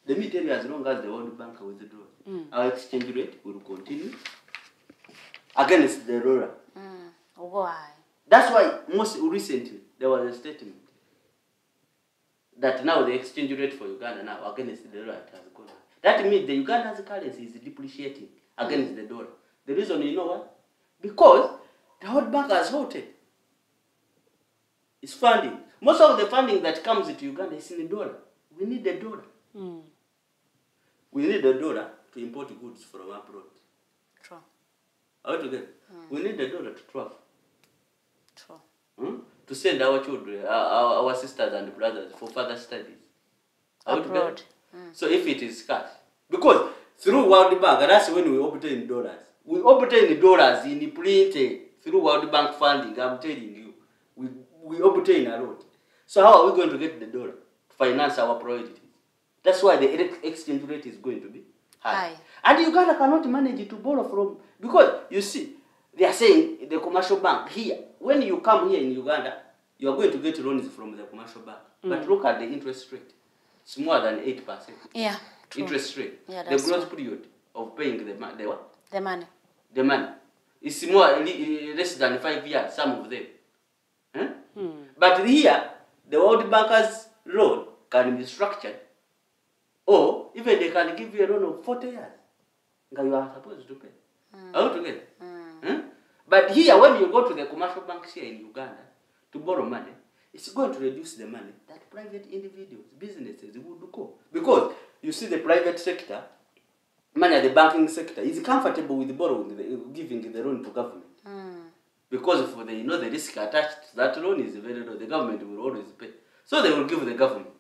Let me tell you, as long as the World Bank withdraws, our exchange rate will continue against the dollar. Why? That's why most recently there was a statement that now the exchange rate for Uganda now against the dollar has gone up. That means the Uganda's currency is depreciating against the dollar. The reason, you know what? Because the World Bank has halted its funding. Most of the funding that comes into Uganda is in the dollar. We need the dollar. We need the dollar to import goods from abroad. How to get? We need the dollar to travel. True. To send our children, our sisters and brothers for further studies. Abroad. So if it is cash, because through World Bank, and that's when we obtain dollars. We obtain dollars in the printed through World Bank funding. I'm telling you, we obtain a lot. So how are we going to get the dollar to finance our priorities? That's why the exchange rate is going to be high. And Uganda cannot manage to borrow from, because you see, they are saying the commercial bank here, when you come here in Uganda, you are going to get loans from the commercial bank. But look at the interest rate. It's more than 8%. Yeah. True. Interest rate. Yeah, the that's growth period of paying the what? The money. The money. It's more less than 5 years, some of them. But here, the World Bankers loan can be structured, or even they can give you a loan of 40 years. That you are supposed to pay. Altogether. But here, when you go to the commercial banks here in Uganda to borrow money, it's going to reduce the money that private individuals, businesses would go. Because you see the private sector, money, the banking sector, is comfortable with borrowing, giving the loan to government. Because for the the risk attached to that loan is very low. The government will always pay. So they will give the government.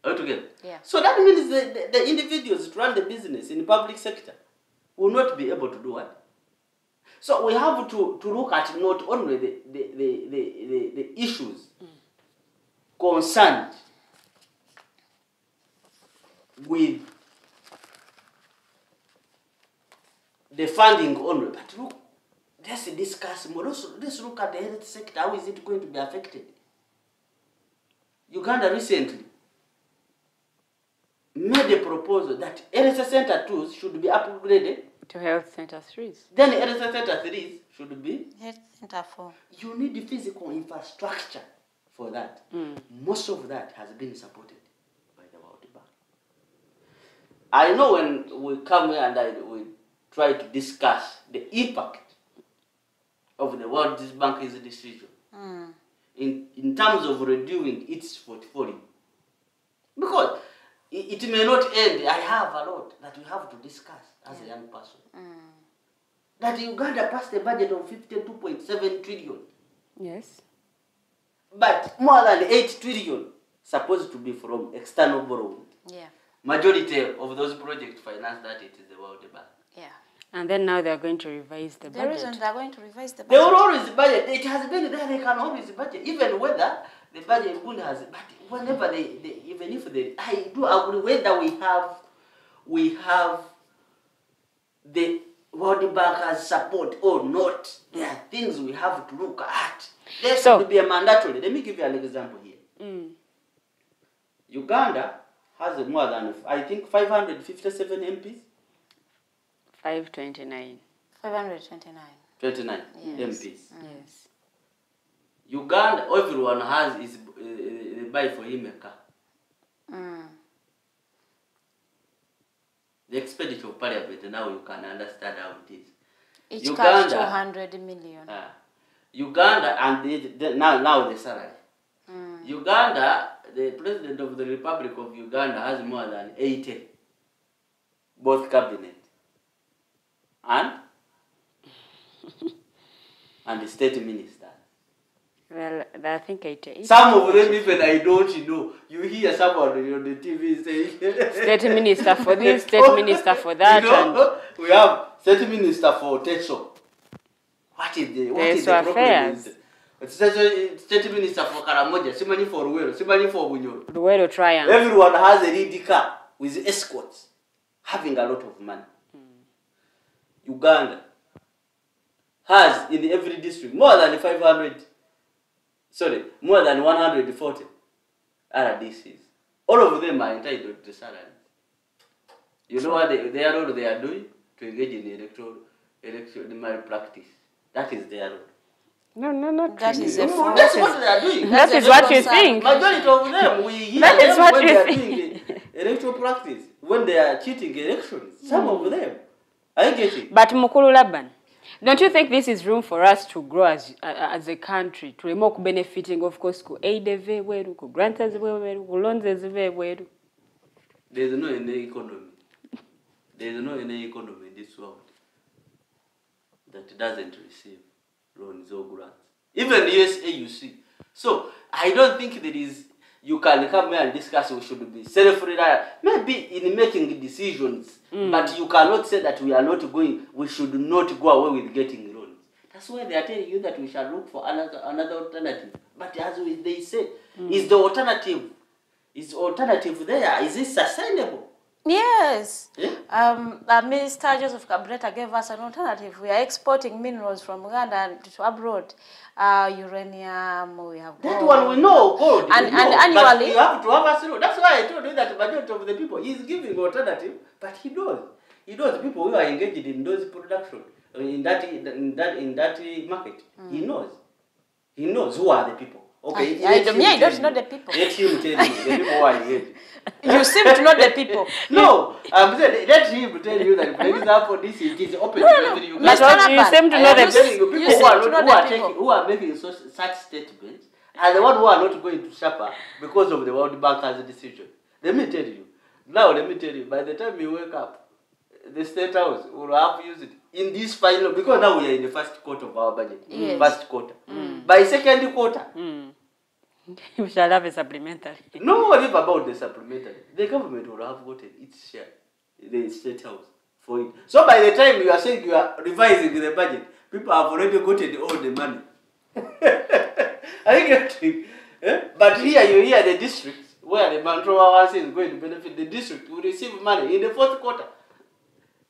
Altogether. Yeah. So that means the individuals to run the business in the public sector will not be able to do what? So we have to look at not only the issues concerned with the funding only, but look, let's discuss more. Let's look at the health sector. How is it going to be affected? Uganda recently made a proposal that health center 2s should be upgraded to health center 3s. Then health center 3s should be Health center 4. You need physical infrastructure for that. Most of that has been supported by the World Bank. I know when we come here and we try to discuss the impact of the World Bank's decision in terms of reviewing its portfolio. Because it may not end. I have a lot that we have to discuss as a young person. That Uganda passed a budget of 52.7 trillion. Yes. But more than 8 trillion supposed to be from external borrowing. Yeah. Majority of those projects financed that it is the World Bank. Yeah. And then now they are going to revise the budget. The reason they are going to revise the budget. They will always budget. It has been there. They can always budget, even whether the budget has. But whenever even if they, I do agree whether we have the World Bankers support or not. There are things we have to look at. There should be a mandatory. Let me give you an example here. Uganda has more than, I think, 557 MPs. 529. 529. 29 Yes. MPs. Yes. Uganda, everyone has is buy for him a car. The expenditure of parliament, now you can understand how it is. Each Uganda, car 200 million. Uganda, and now the salary. Uganda, the president of the Republic of Uganda has more than 80, both cabinet and the state minister. Well, I think 88. Some of them even I don't know. You hear someone on the TV saying State minister for this, state minister for that. You know, we have state minister for Teso. What is the problem? State minister for Karamoja, somebody for Ruwero, somebody for Bunyoro. Ruwero Triangle. Everyone has a lead car with escorts, having a lot of money. Uganda has in every district more than 140 RDCs. All of them are entitled to salary. You know what they are doing? To engage in electoral malpractice. That is their role. No, not That really. is a fraud. That's what they are doing. That is what you think. Majority of them, we hear That is them what when you they are think. doing electoral practice, when they are cheating elections. Some of them. I get it. But Mukulu Laban, don't you think this is room for us to grow as a country, to more benefiting, of course, ku aid weru, ku grants weru, ku loans weru? There is no any economy. There is no any economy in this world that doesn't receive loans or grants. Even the USA, you see. So I don't think there is, you can come here and discuss we should be self-reliant, maybe in making decisions, but you cannot say that we are not going, we should not go away with getting loans. That's why they are telling you that we shall look for another alternative. But as they say, is the alternative there? Is it sustainable? Yes. Yeah? Minister Joseph Cabrera gave us an alternative. We are exporting minerals from Uganda to abroad. Uranium, we have gold. That one we know, gold. And annually, but you have to have us through. That's why I told you that the majority of the people, he's giving alternative, but he knows. He knows people who are engaged in those production, in that market. He knows. He knows who are the people. Okay, I don't know the people. Let him tell you the people who are engaged. You seem to know the people. No, I'm saying, let him tell you that, for example, this is open to every Uganda. You seem to know the people. People who are making such statements are the ones who are not going to suffer because of the World Bank as a decision. Let me tell you. Now, let me tell you, by the time you wake up, the State House will have used it in this final, because now we are in the first quarter of our budget. Yes. First quarter. By second quarter. We shall have a supplementary. No worry about the supplementary. The government will have gotten its share, the State House, for it. So by the time you are saying you are revising the budget, people have already gotten all the money. I get it. But here you hear the districts, where the manpower is going to benefit, the district will receive money in the fourth quarter.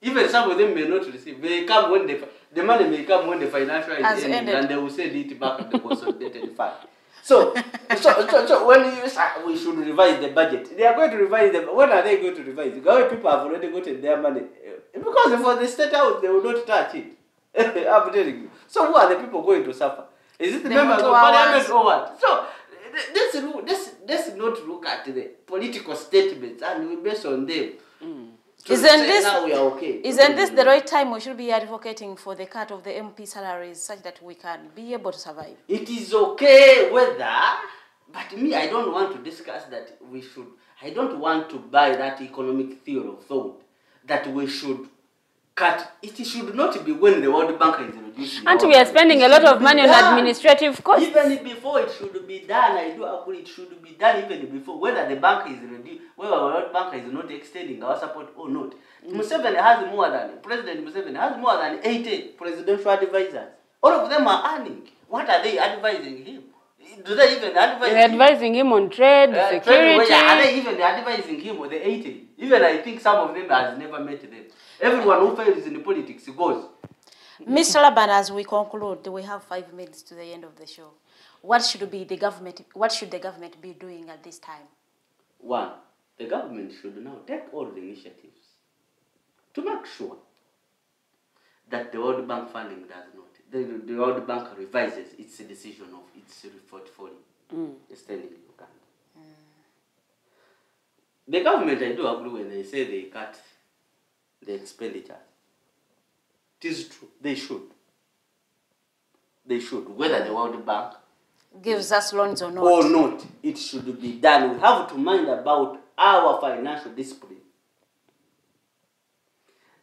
Even some of them may not receive. They come when the money may come when the financial is ending, and they will send it back to the consolidated fund. So when you say we should revise the budget, they are going to revise them. When are they going to revise? Because people have already gotten their money. Because for the State House, they will not touch it. I'm telling you. So who are the people going to suffer? Is it the members of parliament or what? So let's not look at the political statements and we base on them. Isn't this the right time we should be advocating for the cut of the MP salaries such that we can be able to survive? It is okay whether, but me, I don't want to discuss that we should, I don't want to buy that economic theory of thought that we should cut. It should not be when the World Bank is reducing. And we are spending a lot of money on administrative costs. Even before it should be done, I do agree it should be done even before, whether the bank is reduced, whether the World Bank is not extending our support or not. Museveni has more than, President Museveni has more than 80 presidential advisors. All of them are earning. What are they advising him? Do they even advise him? They're advising him on trade, security. Are they even advising him on the 80? Even I think some of them has never met them. Everyone who fails in the politics goes. Mr. Laban, as we conclude, we have 5 minutes to the end of the show. What should the government be doing at this time? One, the government should now take all the initiatives to make sure that the World Bank funding does not. The World Bank revises its decision of its portfolio extending Uganda. The government, I do agree when they say they cut the expenditure. It is true. They should. They should. Whether the World Bank gives us loans or not. Or not, it should be done. We have to mind about our financial discipline.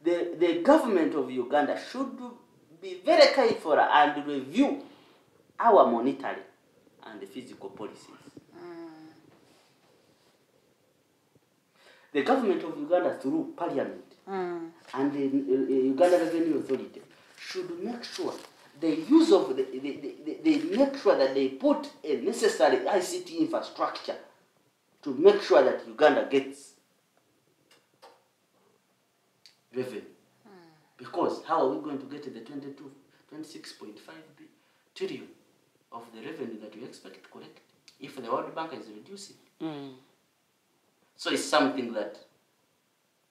The government of Uganda should be very careful and review our monetary and physical policies. The government of Uganda, through Parliament and the Uganda Revenue Authority, should make sure the use of they make sure that they put a necessary ICT infrastructure to make sure that Uganda gets revenue. Because how are we going to get the 26.5 trillion of the revenue that we expect to collect if the World Bank is reducing? So it's something that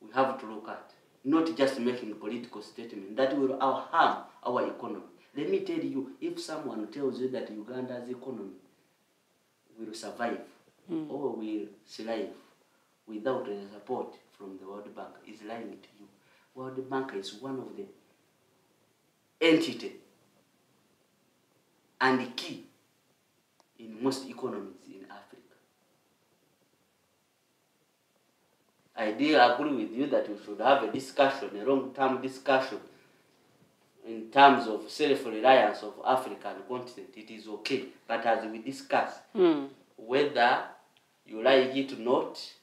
we have to look at, not just making political statements that will harm our economy. Let me tell you, if someone tells you that Uganda's economy will survive or will thrive without the support from the World Bank, is lying to you. World Bank is one of the entities and the key in most economies in Africa. I do agree with you that we should have a discussion, a long-term discussion, in terms of self-reliance of African continent, it is okay. But as we discussed, whether you like it or not,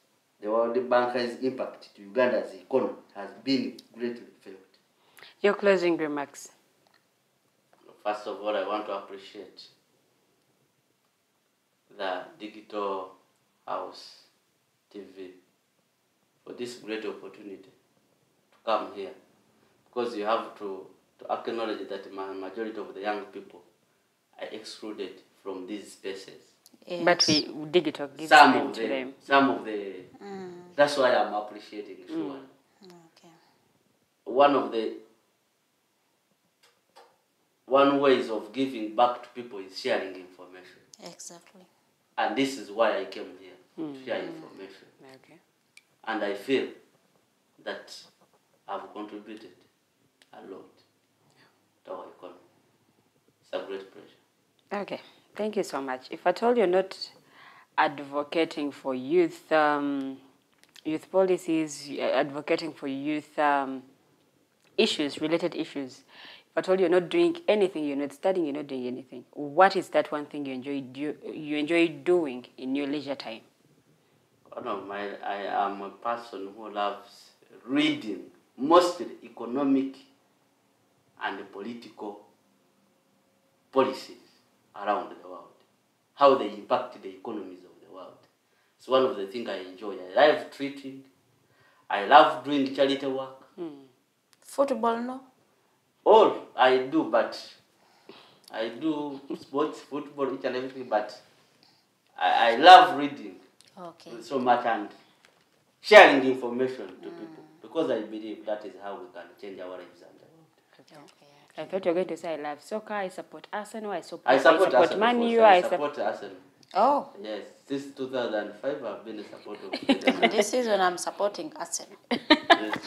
the World Bank's impact to Uganda's economy has been greatly felt. Your closing remarks. First of all, I want to appreciate the Digital House TV for this great opportunity to come here, because you have to acknowledge that majority of the young people are excluded from these spaces. Yes. But Digitalk gives Some them of to them, them. some of the. That's why I'm appreciating sure. Okay. One ways of giving back to people is sharing information, Exactly. and this is why I came here to share information. Okay. And I feel that I've contributed a lot to our economy. It's a great pleasure. Okay. Thank you so much. If at all you're not advocating for youth policies, advocating for youth issues, related issues, if at all you're not doing anything, you're not studying, you're not doing anything, what is that one thing you enjoy doing in your leisure time? Oh no, I am a person who loves reading, mostly economic and political policies around the world, how they impact the economies of the world. It's one of the things I enjoy. I love treating, I love doing charity work. Football, no? All I do, but I do sports, football, each and everything, but I love reading so much and sharing information to people, because I believe that is how we can change our lives and the world. I thought you were going to say I love soccer, I support Arsenal, I support Arsenal. Man U, I support Arsenal. Oh. Yes, since 2005 I've been a supporter of And this season I'm supporting Arsenal. Yes,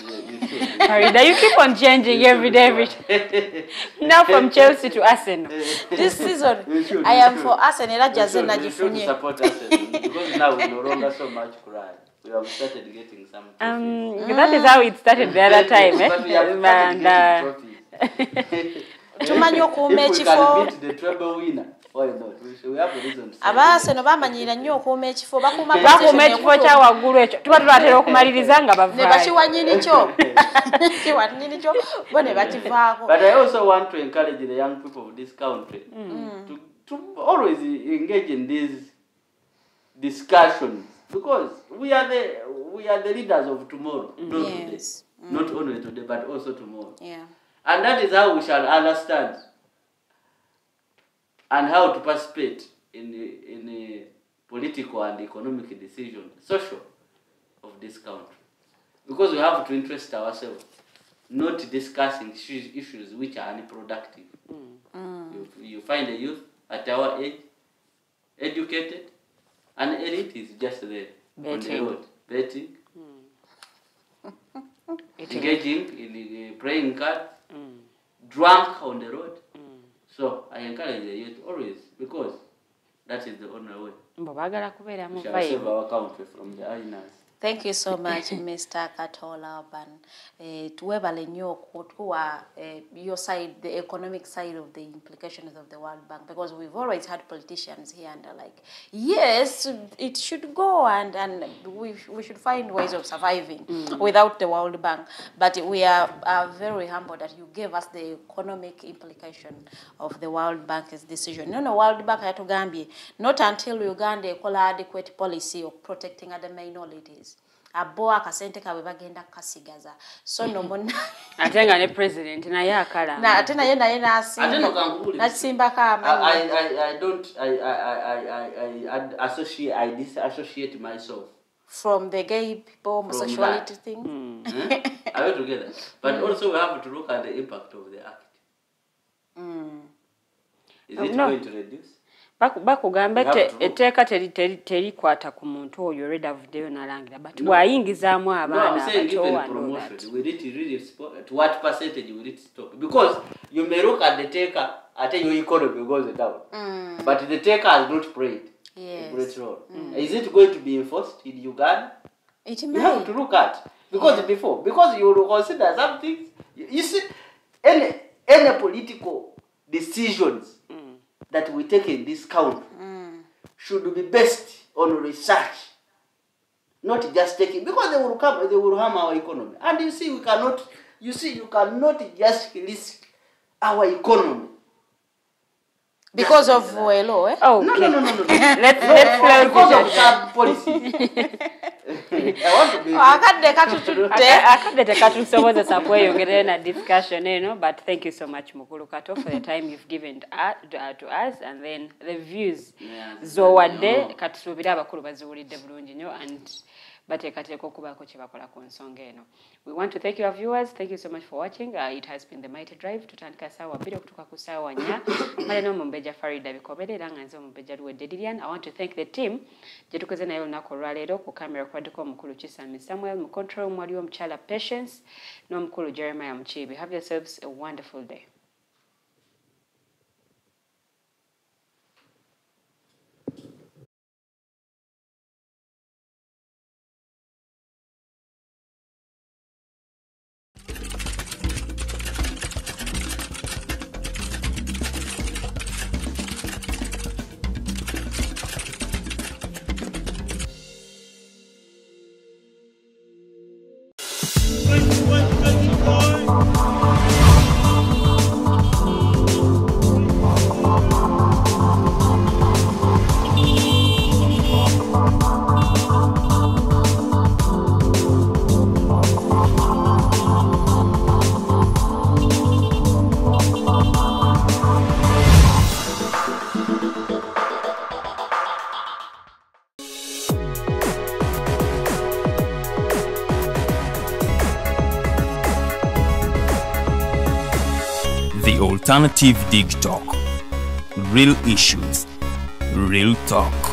you should. Marida, you keep on changing every day. Now from Chelsea to Arsenal. This season should, I am should. for Arsenal. You should support Arsenal, because now we no longer so much cry. We have started getting some trophies. That is how it started the other time. But we have started getting trophies. Tumanyi okuuma If we ekifo. can beat the treble winner, why not? We have a reason to say Abaaseno bamanyira nnyo okuuma ekifo. Bakuuma ekifo kya waggulu ekyo tuba tulatera okumaliriza nga ne bavaayo. bakiwa nnyini kyo. Kiwa nnyini kyo bo ne bakivaako. But I also want to encourage the young people of this country to always engage in these discussions, because we are the leaders of tomorrow, not today. Not only today, but also tomorrow. Yeah. And that is how we shall understand and how to participate in the political and economic decision, social, of this country. Because we have to interest ourselves, not discussing issues which are unproductive. You find a youth at our age, educated, and elite is just there on the road, betting, engaging in playing cards, drunk on the road. So I encourage the youth always, because that is the only way we shall save our country from the hyenas. Thank you so much, Mr. Kato Laban. Tuwebale nnyo okutuwa your side, the economic side of the implications of the World Bank, because we've always had politicians here and they're like, yes, it should go and we should find ways of surviving without the World Bank. But we are very humbled that you gave us the economic implication of the World Bank's decision. No, World Bank yatugambye, not until Uganda ekola adequate policy of protecting other minorities. Abo akasente kawe bagenda kasigaza. So no mona. Atenga ne president na ya kala. Na atena ye naye nasimba kama. I disassociate myself from the gay people homosexuality thing. Are we together? But also we have to look at the impact of the act. Is it going to reduce? Bakugamba etteeka terikwata ku muntu oyo already avuddeyo nalangira, but bw'ayingizaamu abaana promotion, will it really stop? To what percentage will it stop? Because you may look at the taker, I tell your economy goes down. But the taker has not played a great role. Is it going to be enforced in Uganda? You have to look at, because because you will consider some things. You see, any political decisions that we take in this country should be based on research, not just taking, because they will harm our economy. And you see, you cannot just risk our economy because of law, eh? Oh, no. Let's because of some policy. I want to be. I discussion, but thank you so much, Mukulu Kato, for the time you've given to us, and then the views. Zowade katusubira abakulu bazuulidde bulungi nnyo and bateekateeka okubaako kye bakola ku nsonga eno. We want to thank you, our viewers. Thank you so much for watching. It has been the Mighty Drive. Tutandika saawa 2 okutuuka ku saawa 4. Male n'omumbeja Farida Bikomere era nga nze omumbeja Luwedde Lilian. I want to thank the team gye tukoze nayo olunaku olwaleero. Ku kamera kwaddiko omukulu Kisami Samuel, mu control waliwo omukyala Patience n'omukulu Jeremiah Mukiibi. Have yourselves a wonderful day. The Alternative Digitalk. Real issues, real talk.